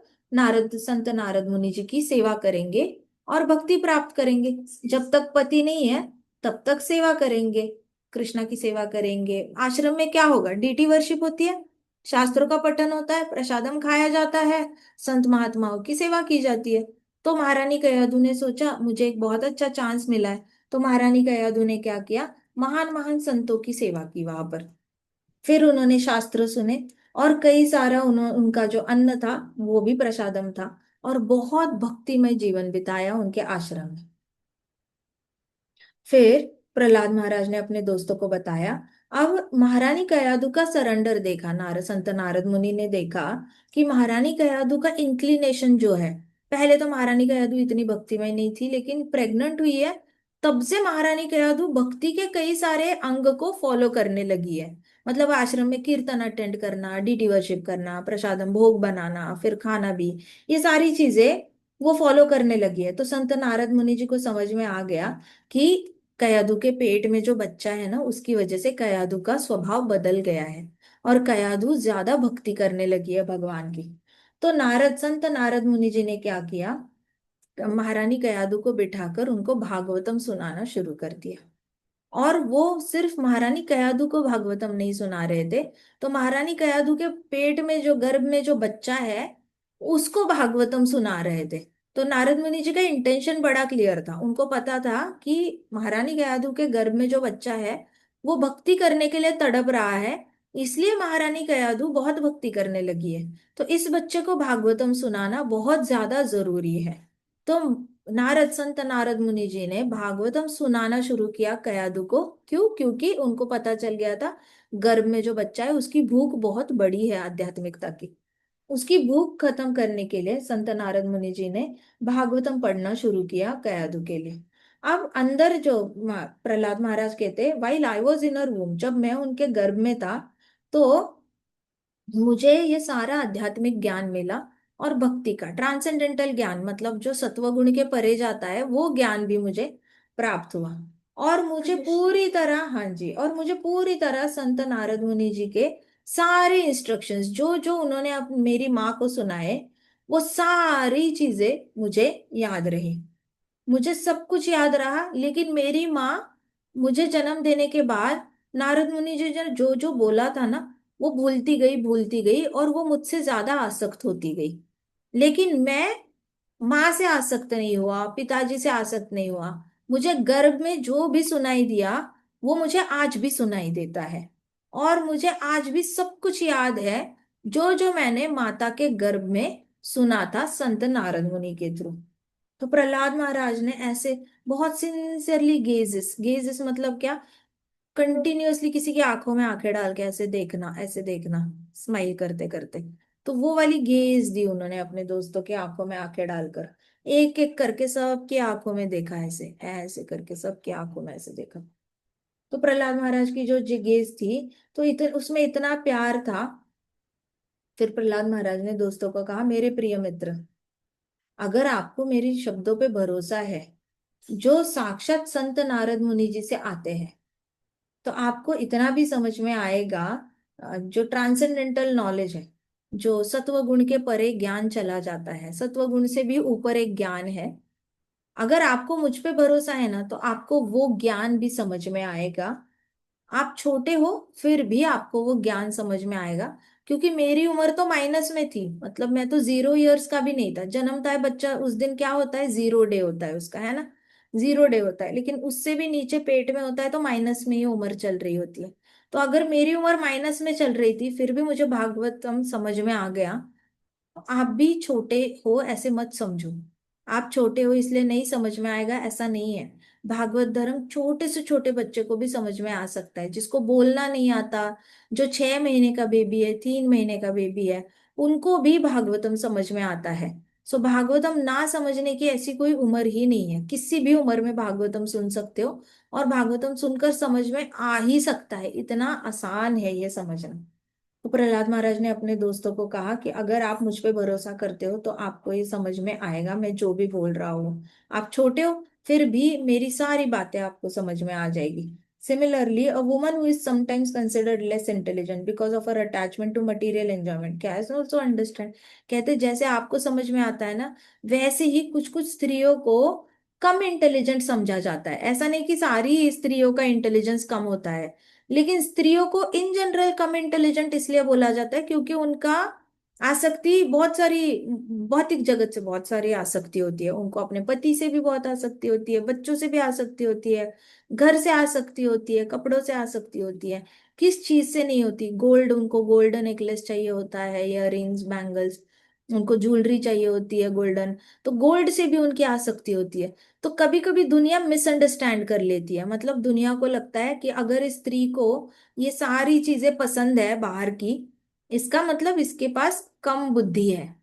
A: संत नारद मुनि जी की सेवा करेंगे और भक्ति प्राप्त करेंगे। जब तक पति नहीं है तब तक सेवा करेंगे, कृष्णा की सेवा करेंगे। आश्रम में क्या होगा, डीटी वर्शिप होती है, शास्त्रों का पठन होता है, प्रसादम खाया जाता है, संत महात्माओं की सेवा की जाती है। तो महारानी कयादू ने सोचा मुझे एक बहुत अच्छा चांस मिला है। तो महारानी कयादू ने क्या किया, महान महान संतों की सेवा की वहां पर। फिर उन्होंने शास्त्र सुने, और कई सारा उनका जो अन्न था वो भी प्रसादम था। और बहुत भक्तिमय जीवन बिताया उनके आश्रम में। फिर प्रहलाद महाराज ने अपने दोस्तों को बताया। अब महारानी कयादु का सरेंडर देखा, संत नारद मुनि ने देखा कि महारानी कयादु का इंक्लिनेशन जो है, पहले तो महारानी कयादु इतनी भक्तिमय नहीं थी, लेकिन प्रेग्नेंट हुई है तब से महारानी कयादु भक्ति के कई सारे अंग को फॉलो करने लगी है। मतलब आश्रम में कीर्तन अटेंड करना, डीटी वर्शिप करना, प्रसादम भोग बनाना, फिर खाना भी, ये सारी चीजें वो फॉलो करने लगी है। तो संत नारद मुनि जी को समझ में आ गया कि कयादू के पेट में जो बच्चा है ना, उसकी वजह से कयादू का स्वभाव बदल गया है, और कयादू ज्यादा भक्ति करने लगी है भगवान की। तो संत नारद मुनि जी ने क्या किया, महारानी कयादू को बिठाकर उनको भागवतम सुनाना शुरू कर दिया। और वो सिर्फ महारानी कयादू को भागवतम नहीं सुना रहे थे, तो महारानी कयादू के पेट में जो गर्भ में जो बच्चा है उसको भागवतम सुना रहे थे। तो नारद मुनि जी का इंटेंशन बड़ा क्लियर था, उनको पता था कि महारानी कयादू के गर्भ में जो बच्चा है वो भक्ति करने के लिए तड़प रहा है, इसलिए महारानी कयादू बहुत भक्ति करने लगी है। तो इस बच्चे को भागवतम सुनाना बहुत ज्यादा जरूरी है। तो संत नारद मुनि जी ने भागवतम सुनाना शुरू किया कयादू को। क्यों? क्योंकि उनको पता चल गया था गर्भ में जो बच्चा है उसकी भूख बहुत बड़ी है आध्यात्मिकता की। उसकी भूख खत्म करने के लिए संत नारद मुनि जी ने भागवतम पढ़ना शुरू किया कयादू के लिए। अब अंदर जो प्रहलाद महाराज कहते, वाइल आई वॉज इन अर वूम, जब मैं उनके गर्भ में था, तो मुझे ये सारा आध्यात्मिक ज्ञान मिला, और भक्ति का ट्रांसेंडेंटल ज्ञान, मतलब जो सत्वगुण के परे जाता है वो ज्ञान भी मुझे प्राप्त हुआ। और मुझे पूरी तरह, हाँ जी, और मुझे पूरी तरह संत नारद मुनि जी के सारे इंस्ट्रक्शंस जो जो उन्होंने मेरी माँ को सुनाए, वो सारी चीजें मुझे याद रही। मुझे सब कुछ याद रहा, लेकिन मेरी माँ मुझे जन्म देने के बाद नारद मुनि जी ने जो जो बोला था ना, वो भूलती गई, और वो मुझसे ज्यादा आसक्त होती गई। लेकिन मैं माँ से आसक्त नहीं हुआ, पिताजी से आसक्त नहीं हुआ। मुझे गर्भ में जो भी सुनाई दिया वो मुझे आज भी सुनाई देता है, और मुझे आज भी सब कुछ याद है जो जो मैंने माता के गर्भ में सुना था संत नारद मुनि के थ्रू। तो प्रहलाद महाराज ने ऐसे बहुत सिंसियरली गेजेस, गेजेस मतलब क्या, कंटिन्यूअसली किसी की आंखों में आंखें डाल के ऐसे देखना, ऐसे देखना, स्माइल करते करते, तो वो वाली गेज दी उन्होंने अपने दोस्तों की आंखों में आंखें डालकर। एक एक करके सबकी आंखों में देखा, ऐसे ऐसे करके सबकी आंखों में ऐसे देखा। तो प्रहलाद महाराज की जो गेज थी, तो उसमें इतना प्यार था। फिर प्रहलाद महाराज ने दोस्तों को कहा, मेरे प्रिय मित्र, अगर आपको मेरी शब्दों पे भरोसा है, जो साक्षात संत नारद मुनि जी से आते हैं, तो आपको इतना भी समझ में आएगा, जो ट्रांसेंडेंटल नॉलेज है, जो सत्व गुण के परे ज्ञान चला जाता है, सत्व गुण से भी ऊपर एक ज्ञान है। अगर आपको मुझ पे भरोसा है ना, तो आपको वो ज्ञान भी समझ में आएगा। आप छोटे हो, फिर भी आपको वो ज्ञान समझ में आएगा। क्योंकि मेरी उम्र तो माइनस में थी, मतलब मैं तो 0 इयर्स का भी नहीं था। जन्मता है बच्चा, उस दिन क्या होता है, 0 डे होता है उसका, है ना। 0 डे होता है, लेकिन उससे भी नीचे पेट में होता है तो माइनस में ही उम्र चल रही होती है। तो अगर मेरी उम्र माइनस में चल रही थी, फिर भी मुझे भागवतम समझ में आ गया। आप भी छोटे हो ऐसे मत समझो। आप छोटे हो इसलिए नहीं समझ में आएगा, ऐसा नहीं है। भागवत धर्म छोटे से छोटे बच्चे को भी समझ में आ सकता है, जिसको बोलना नहीं आता, जो 6 महीने का बेबी है, 3 महीने का बेबी है, उनको भी भागवतम समझ में आता है। सो भागवतम ना समझने की ऐसी कोई उम्र ही नहीं है, किसी भी उम्र में भागवतम सुन सकते हो। और भागवतम सुनकर समझ में आ ही सकता है, इतना आसान है ये समझना। तो प्रहलाद महाराज ने अपने दोस्तों को कहा कि अगर आप मुझ पे भरोसा करते हो, तो आपको ये समझ में आएगा मैं जो भी बोल रहा हूँ। आप छोटे हो, फिर भी मेरी सारी बातें आपको समझ में आ जाएगी। Similarly, a woman who is sometimes considered less intelligent because of her attachment to material enjoyment can also understand. कहते जैसे आपको समझ में आता है ना, वैसे ही कुछ कुछ स्त्रियों को कम इंटेलिजेंट समझा जाता है। ऐसा नहीं कि सारी स्त्रियों का इंटेलिजेंस कम होता है, लेकिन स्त्रियों को इन जनरल कम इंटेलिजेंट इसलिए बोला जाता है क्योंकि उनका आसक्ति बहुत सारी, भौतिक जगत से बहुत सारी आसक्ति होती है। उनको अपने पति से भी बहुत आसक्ति होती है, बच्चों से भी आसक्ति होती है, घर से आसक्ति होती है, कपड़ों से आसक्ति होती है। किस चीज से नहीं होती? गोल्ड, उनको गोल्डन नेकलेस चाहिए होता है, इयररिंग्स, बैंगल्स, उनको ज्वेलरी चाहिए होती है गोल्डन। तो गोल्ड से भी उनकी आसक्ति होती है। तो कभी कभी दुनिया मिसअंडरस्टैंड कर लेती है, मतलब दुनिया को लगता है कि अगर स्त्री को ये सारी चीजें पसंद है बाहर की, इसका मतलब इसके पास कम बुद्धि है,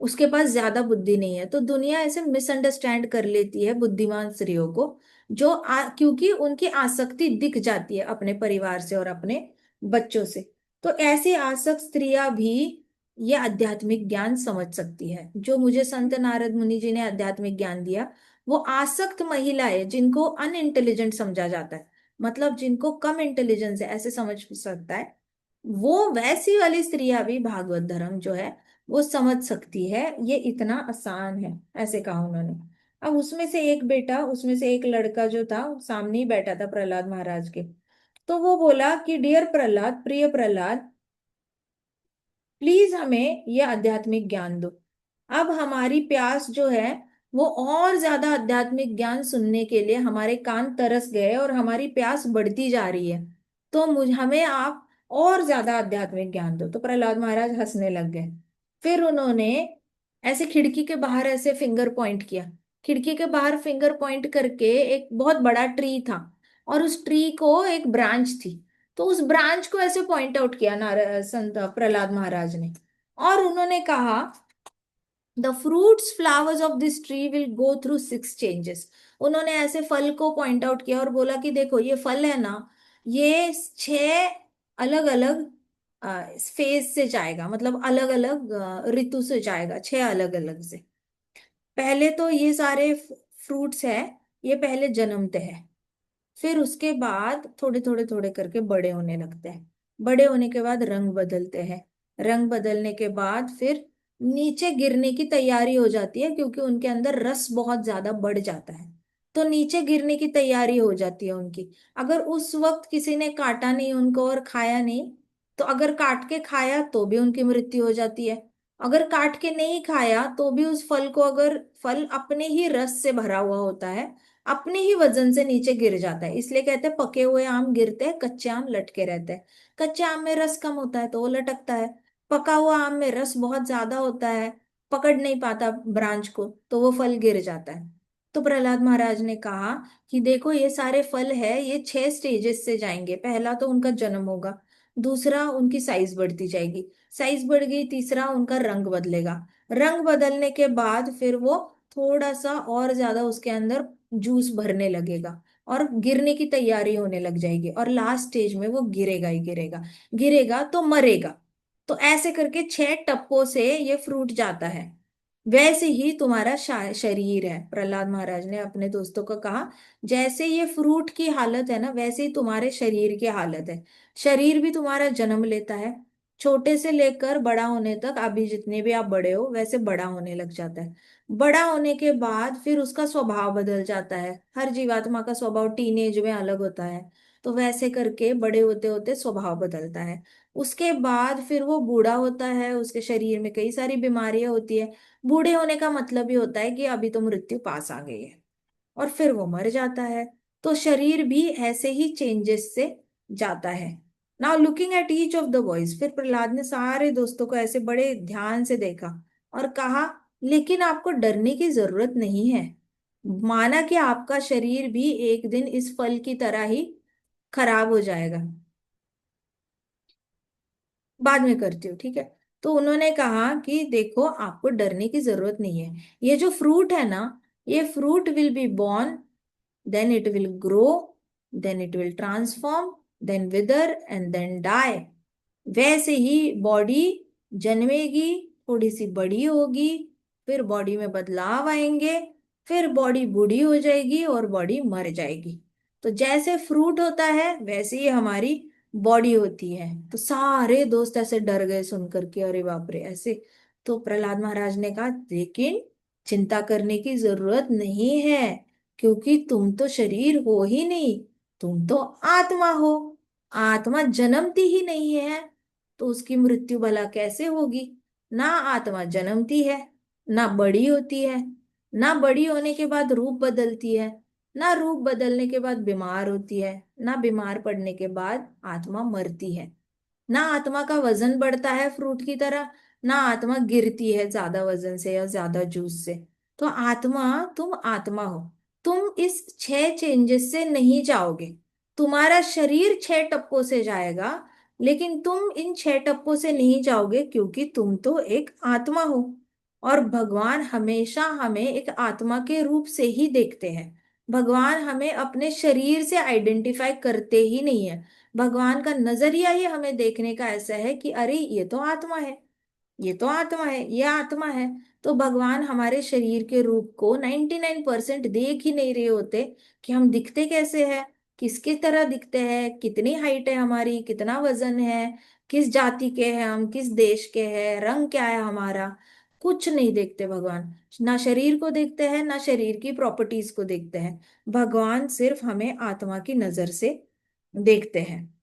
A: उसके पास ज्यादा बुद्धि नहीं है। तो दुनिया ऐसे मिसअंडरस्टैंड कर लेती है बुद्धिमान स्त्रियों को, जो क्योंकि उनकी आसक्ति दिख जाती है अपने परिवार से और अपने बच्चों से। तो ऐसी आसक्त स्त्रियां भी ये आध्यात्मिक ज्ञान समझ सकती है, जो मुझे संत नारद मुनि जी ने आध्यात्मिक ज्ञान दिया। वो आसक्त महिलाएं जिनको अनइंटेलिजेंट समझा जाता है, मतलब जिनको कम इंटेलिजेंस है ऐसे समझ सकता है, वो वैसी वाली स्त्रियां भी भागवत धर्म जो है वो समझ सकती है। ये इतना आसान है, ऐसे कहा उन्होंने। अब उसमें से एक बेटा, उसमें से एक लड़का जो था, वो सामने ही बैठा था प्रहलाद महाराज के। तो वो बोला कि डियर प्रहलाद, प्रिय प्रहलाद, प्लीज हमें ये आध्यात्मिक ज्ञान दो। अब हमारी प्यास जो है, वो और ज्यादा आध्यात्मिक ज्ञान सुनने के लिए हमारे कान तरस गए और हमारी प्यास बढ़ती जा रही है। तो हमें आप और ज्यादा आध्यात्मिक ज्ञान दो। तो प्रहलाद महाराज हंसने लग गए। फिर उन्होंने ऐसे खिड़की के बाहर ऐसे फिंगर पॉइंट किया। खिड़की के बाहर फिंगर पॉइंट करके एक बहुत बड़ा ट्री था, और उस ट्री को एक ब्रांच थी। तो उस ब्रांच को ऐसे पॉइंट आउट किया संत प्रहलाद महाराज ने, और उन्होंने कहा, the fruits flowers of this tree will go through 6 changes. उन्होंने ऐसे फल को पॉइंट आउट किया और बोला कि देखो ये फल है ना, ये 6 अलग अलग फेज से जाएगा, मतलब अलग अलग ऋतु से जाएगा, 6 अलग अलग से। पहले तो ये सारे फ्रूट्स है, ये पहले जन्मते हैं, फिर उसके बाद थोड़े थोड़े थोड़े करके बड़े होने लगते हैं। बड़े होने के बाद रंग बदलते हैं। रंग बदलने के बाद फिर नीचे गिरने की तैयारी हो जाती है, क्योंकि उनके अंदर रस बहुत ज्यादा बढ़ जाता है। तो नीचे गिरने की तैयारी हो जाती है उनकी। अगर उस वक्त किसी ने काटा नहीं उनको और खाया नहीं, तो अगर काट के खाया तो भी उनकी मृत्यु हो जाती है। अगर काट के नहीं खाया तो भी उस फल को, अगर फल अपने ही रस से भरा हुआ होता है, अपने ही वजन से नीचे गिर जाता है। इसलिए कहते हैं पके हुए आम गिरते हैं, कच्चे आम लटके रहते हैं। कच्चे आम में रस कम होता है तो वो लटकता है, पका हुआ आम में रस बहुत ज्यादा होता है, पकड़ नहीं पाता ब्रांच को, तो वो फल गिर जाता है। तो प्रहलाद महाराज ने कहा कि देखो ये सारे फल है, ये 6 स्टेजेस से जाएंगे। पहला तो उनका जन्म होगा, दूसरा उनकी साइज बढ़ती जाएगी, साइज बढ़ गई, तीसरा उनका रंग बदलेगा, रंग बदलने के बाद फिर वो थोड़ा सा और ज्यादा उसके अंदर जूस भरने लगेगा और गिरने की तैयारी होने लग जाएगी, और लास्ट स्टेज में वो गिरेगा ही गिरेगा। गिरेगा तो मरेगा। तो ऐसे करके 6 टप्पों से ये फ्रूट जाता है। वैसे ही तुम्हारा शरीर है, प्रहलाद महाराज ने अपने दोस्तों को कहा। जैसे ये फ्रूट की हालत है ना, वैसे ही तुम्हारे शरीर की हालत है। शरीर भी तुम्हारा जन्म लेता है, छोटे से लेकर बड़ा होने तक। अभी जितने भी आप बड़े हो वैसे बड़ा होने लग जाता है। बड़ा होने के बाद फिर उसका स्वभाव बदल जाता है। हर जीवात्मा का स्वभाव टीनेज में अलग होता है। तो वैसे करके बड़े होते होते स्वभाव बदलता है। उसके बाद फिर वो बूढ़ा होता है, उसके शरीर में कई सारी बीमारियां होती है। बूढ़े होने का मतलब ही होता है कि अभी तो मृत्यु पास आ गई है, और फिर वो मर जाता है। तो शरीर भी ऐसे ही चेंजेस से जाता है। Now looking at each of the boys, फिर प्रहलाद ने सारे दोस्तों को ऐसे बड़े ध्यान से देखा और कहा, लेकिन आपको डरने की जरूरत नहीं है। माना कि आपका शरीर भी एक दिन इस फल की तरह ही खराब हो जाएगा। बाद में करती हूँ, ठीक है। तो उन्होंने कहा कि देखो, आपको डरने की जरूरत नहीं है। ये जो फ्रूट है ना, ये fruit will be born, then it will grow, then it will transform, then wither and then die। वैसे ही बॉडी जन्मेगी, थोड़ी सी बड़ी होगी, फिर बॉडी में बदलाव आएंगे, फिर बॉडी बूढ़ी हो जाएगी और बॉडी मर जाएगी। तो जैसे फ्रूट होता है वैसे ही हमारी बॉडी होती है। तो सारे दोस्त ऐसे डर गए सुन करके, अरे बाप रे ऐसे। तो प्रहलाद महाराज ने कहा, लेकिन चिंता करने की जरूरत नहीं है, क्योंकि तुम तो शरीर हो ही नहीं, तुम तो आत्मा हो। आत्मा जन्मती ही नहीं है, तो उसकी मृत्यु भला कैसे होगी। ना आत्मा जन्मती है, ना बड़ी होती है, ना बड़ी होने के बाद रूप बदलती है, ना रूप बदलने के बाद बीमार होती है, ना बीमार पड़ने के बाद आत्मा मरती है। ना आत्मा का वजन बढ़ता है फ्रूट की तरह, ना आत्मा गिरती है ज्यादा वजन से या ज्यादा जूस से। तो आत्मा, तुम आत्मा हो। तुम इस 6 चेंजेस से नहीं जाओगे। तुम्हारा शरीर 6 टप्पों से जाएगा, लेकिन तुम इन 6 टप्पों से नहीं जाओगे, क्योंकि तुम तो एक आत्मा हो। और भगवान हमेशा हमें एक आत्मा के रूप से ही देखते हैं। भगवान हमें अपने शरीर से आइडेंटिफाई करते ही नहीं है। भगवान का नजरिया ही हमें देखने का ऐसा है कि अरे ये तो आत्मा है, ये तो आत्मा है, ये आत्मा है। तो भगवान हमारे शरीर के रूप को 99% देख ही नहीं रहे होते कि हम दिखते कैसे हैं, किसकी तरह दिखते हैं, कितनी हाइट है हमारी, कितना वजन है, किस जाति के हैं हम, किस देश के हैं, रंग क्या है हमारा। कुछ नहीं देखते भगवान। ना शरीर को देखते हैं, ना शरीर की प्रॉपर्टीज को देखते हैं। भगवान सिर्फ हमें आत्मा की नजर से देखते हैं।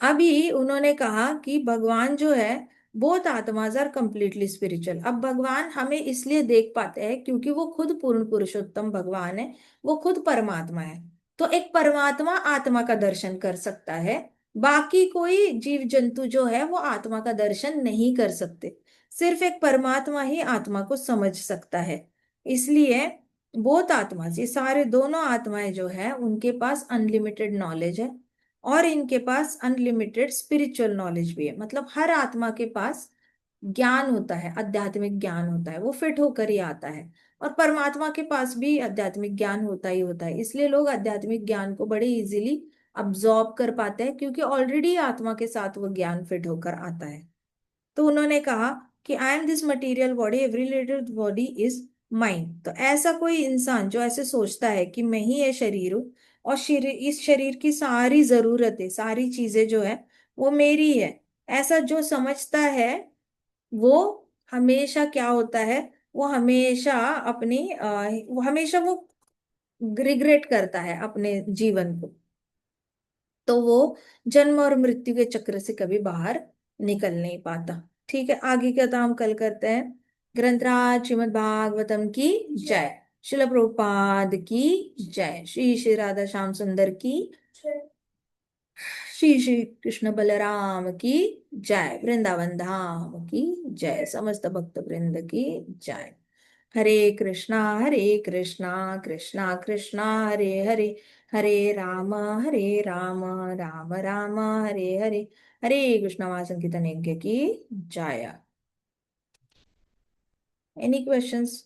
A: अभी उन्होंने कहा कि भगवान जो है, बोथ आत्माज आर कंप्लीटली स्पिरिचुअल। अब भगवान हमें इसलिए देख पाते हैं क्योंकि वो खुद पूर्ण पुरुषोत्तम भगवान है, वो खुद परमात्मा है। तो एक परमात्मा आत्मा का दर्शन कर सकता है, बाकी कोई जीव जंतु जो है वो आत्मा का दर्शन नहीं कर सकते। सिर्फ एक परमात्मा ही आत्मा को समझ सकता है। इसलिए बोथ आत्मा, ये सारे दोनों आत्माएं जो है उनके पास अनलिमिटेड नॉलेज है, और इनके पास अनलिमिटेड स्पिरिचुअल नॉलेज भी है। मतलब हर आत्मा के पास ज्ञान होता है, आध्यात्मिक ज्ञान होता है, वो फिट होकर ही आता है। और परमात्मा के पास भी आध्यात्मिक ज्ञान होता ही होता है। इसलिए लोग आध्यात्मिक ज्ञान को बड़े इजीली अब्जॉर्ब कर पाते हैं, क्योंकि ऑलरेडी आत्मा के साथ वो ज्ञान फिट होकर आता है। तो उन्होंने कहा कि I am this material body, every little body is mind. तो ऐसा कोई इंसान जो ऐसे सोचता है कि मैं ही ये शरीर हूँ, और शरीर, इस शरीर की सारी जरूरतें, सारी चीजें जो है वो मेरी है, ऐसा जो समझता है, वो हमेशा क्या होता है, वो हमेशा वो हमेशा वो रिग्रेट करता है अपने जीवन को। तो वो जन्म और मृत्यु के चक्र से कभी बाहर निकल नहीं पाता। ठीक है, आगे क्या था हम कल करते हैं। ग्रंथराज श्रीमद् भागवतम की जय। शिल प्रभुपाद की जय। श्री श्री राधा श्याम सुंदर की, श्री श्री कृष्ण बलराम की जय। वृंदावन धाम की जय। समस्त भक्त वृंद की जय। हरे कृष्णा कृष्णा कृष्णा हरे हरे, हरे राम राम राम हरे हरे। हरे कृष्णा महासंकीर्तन यज्ञ की जय। Any questions?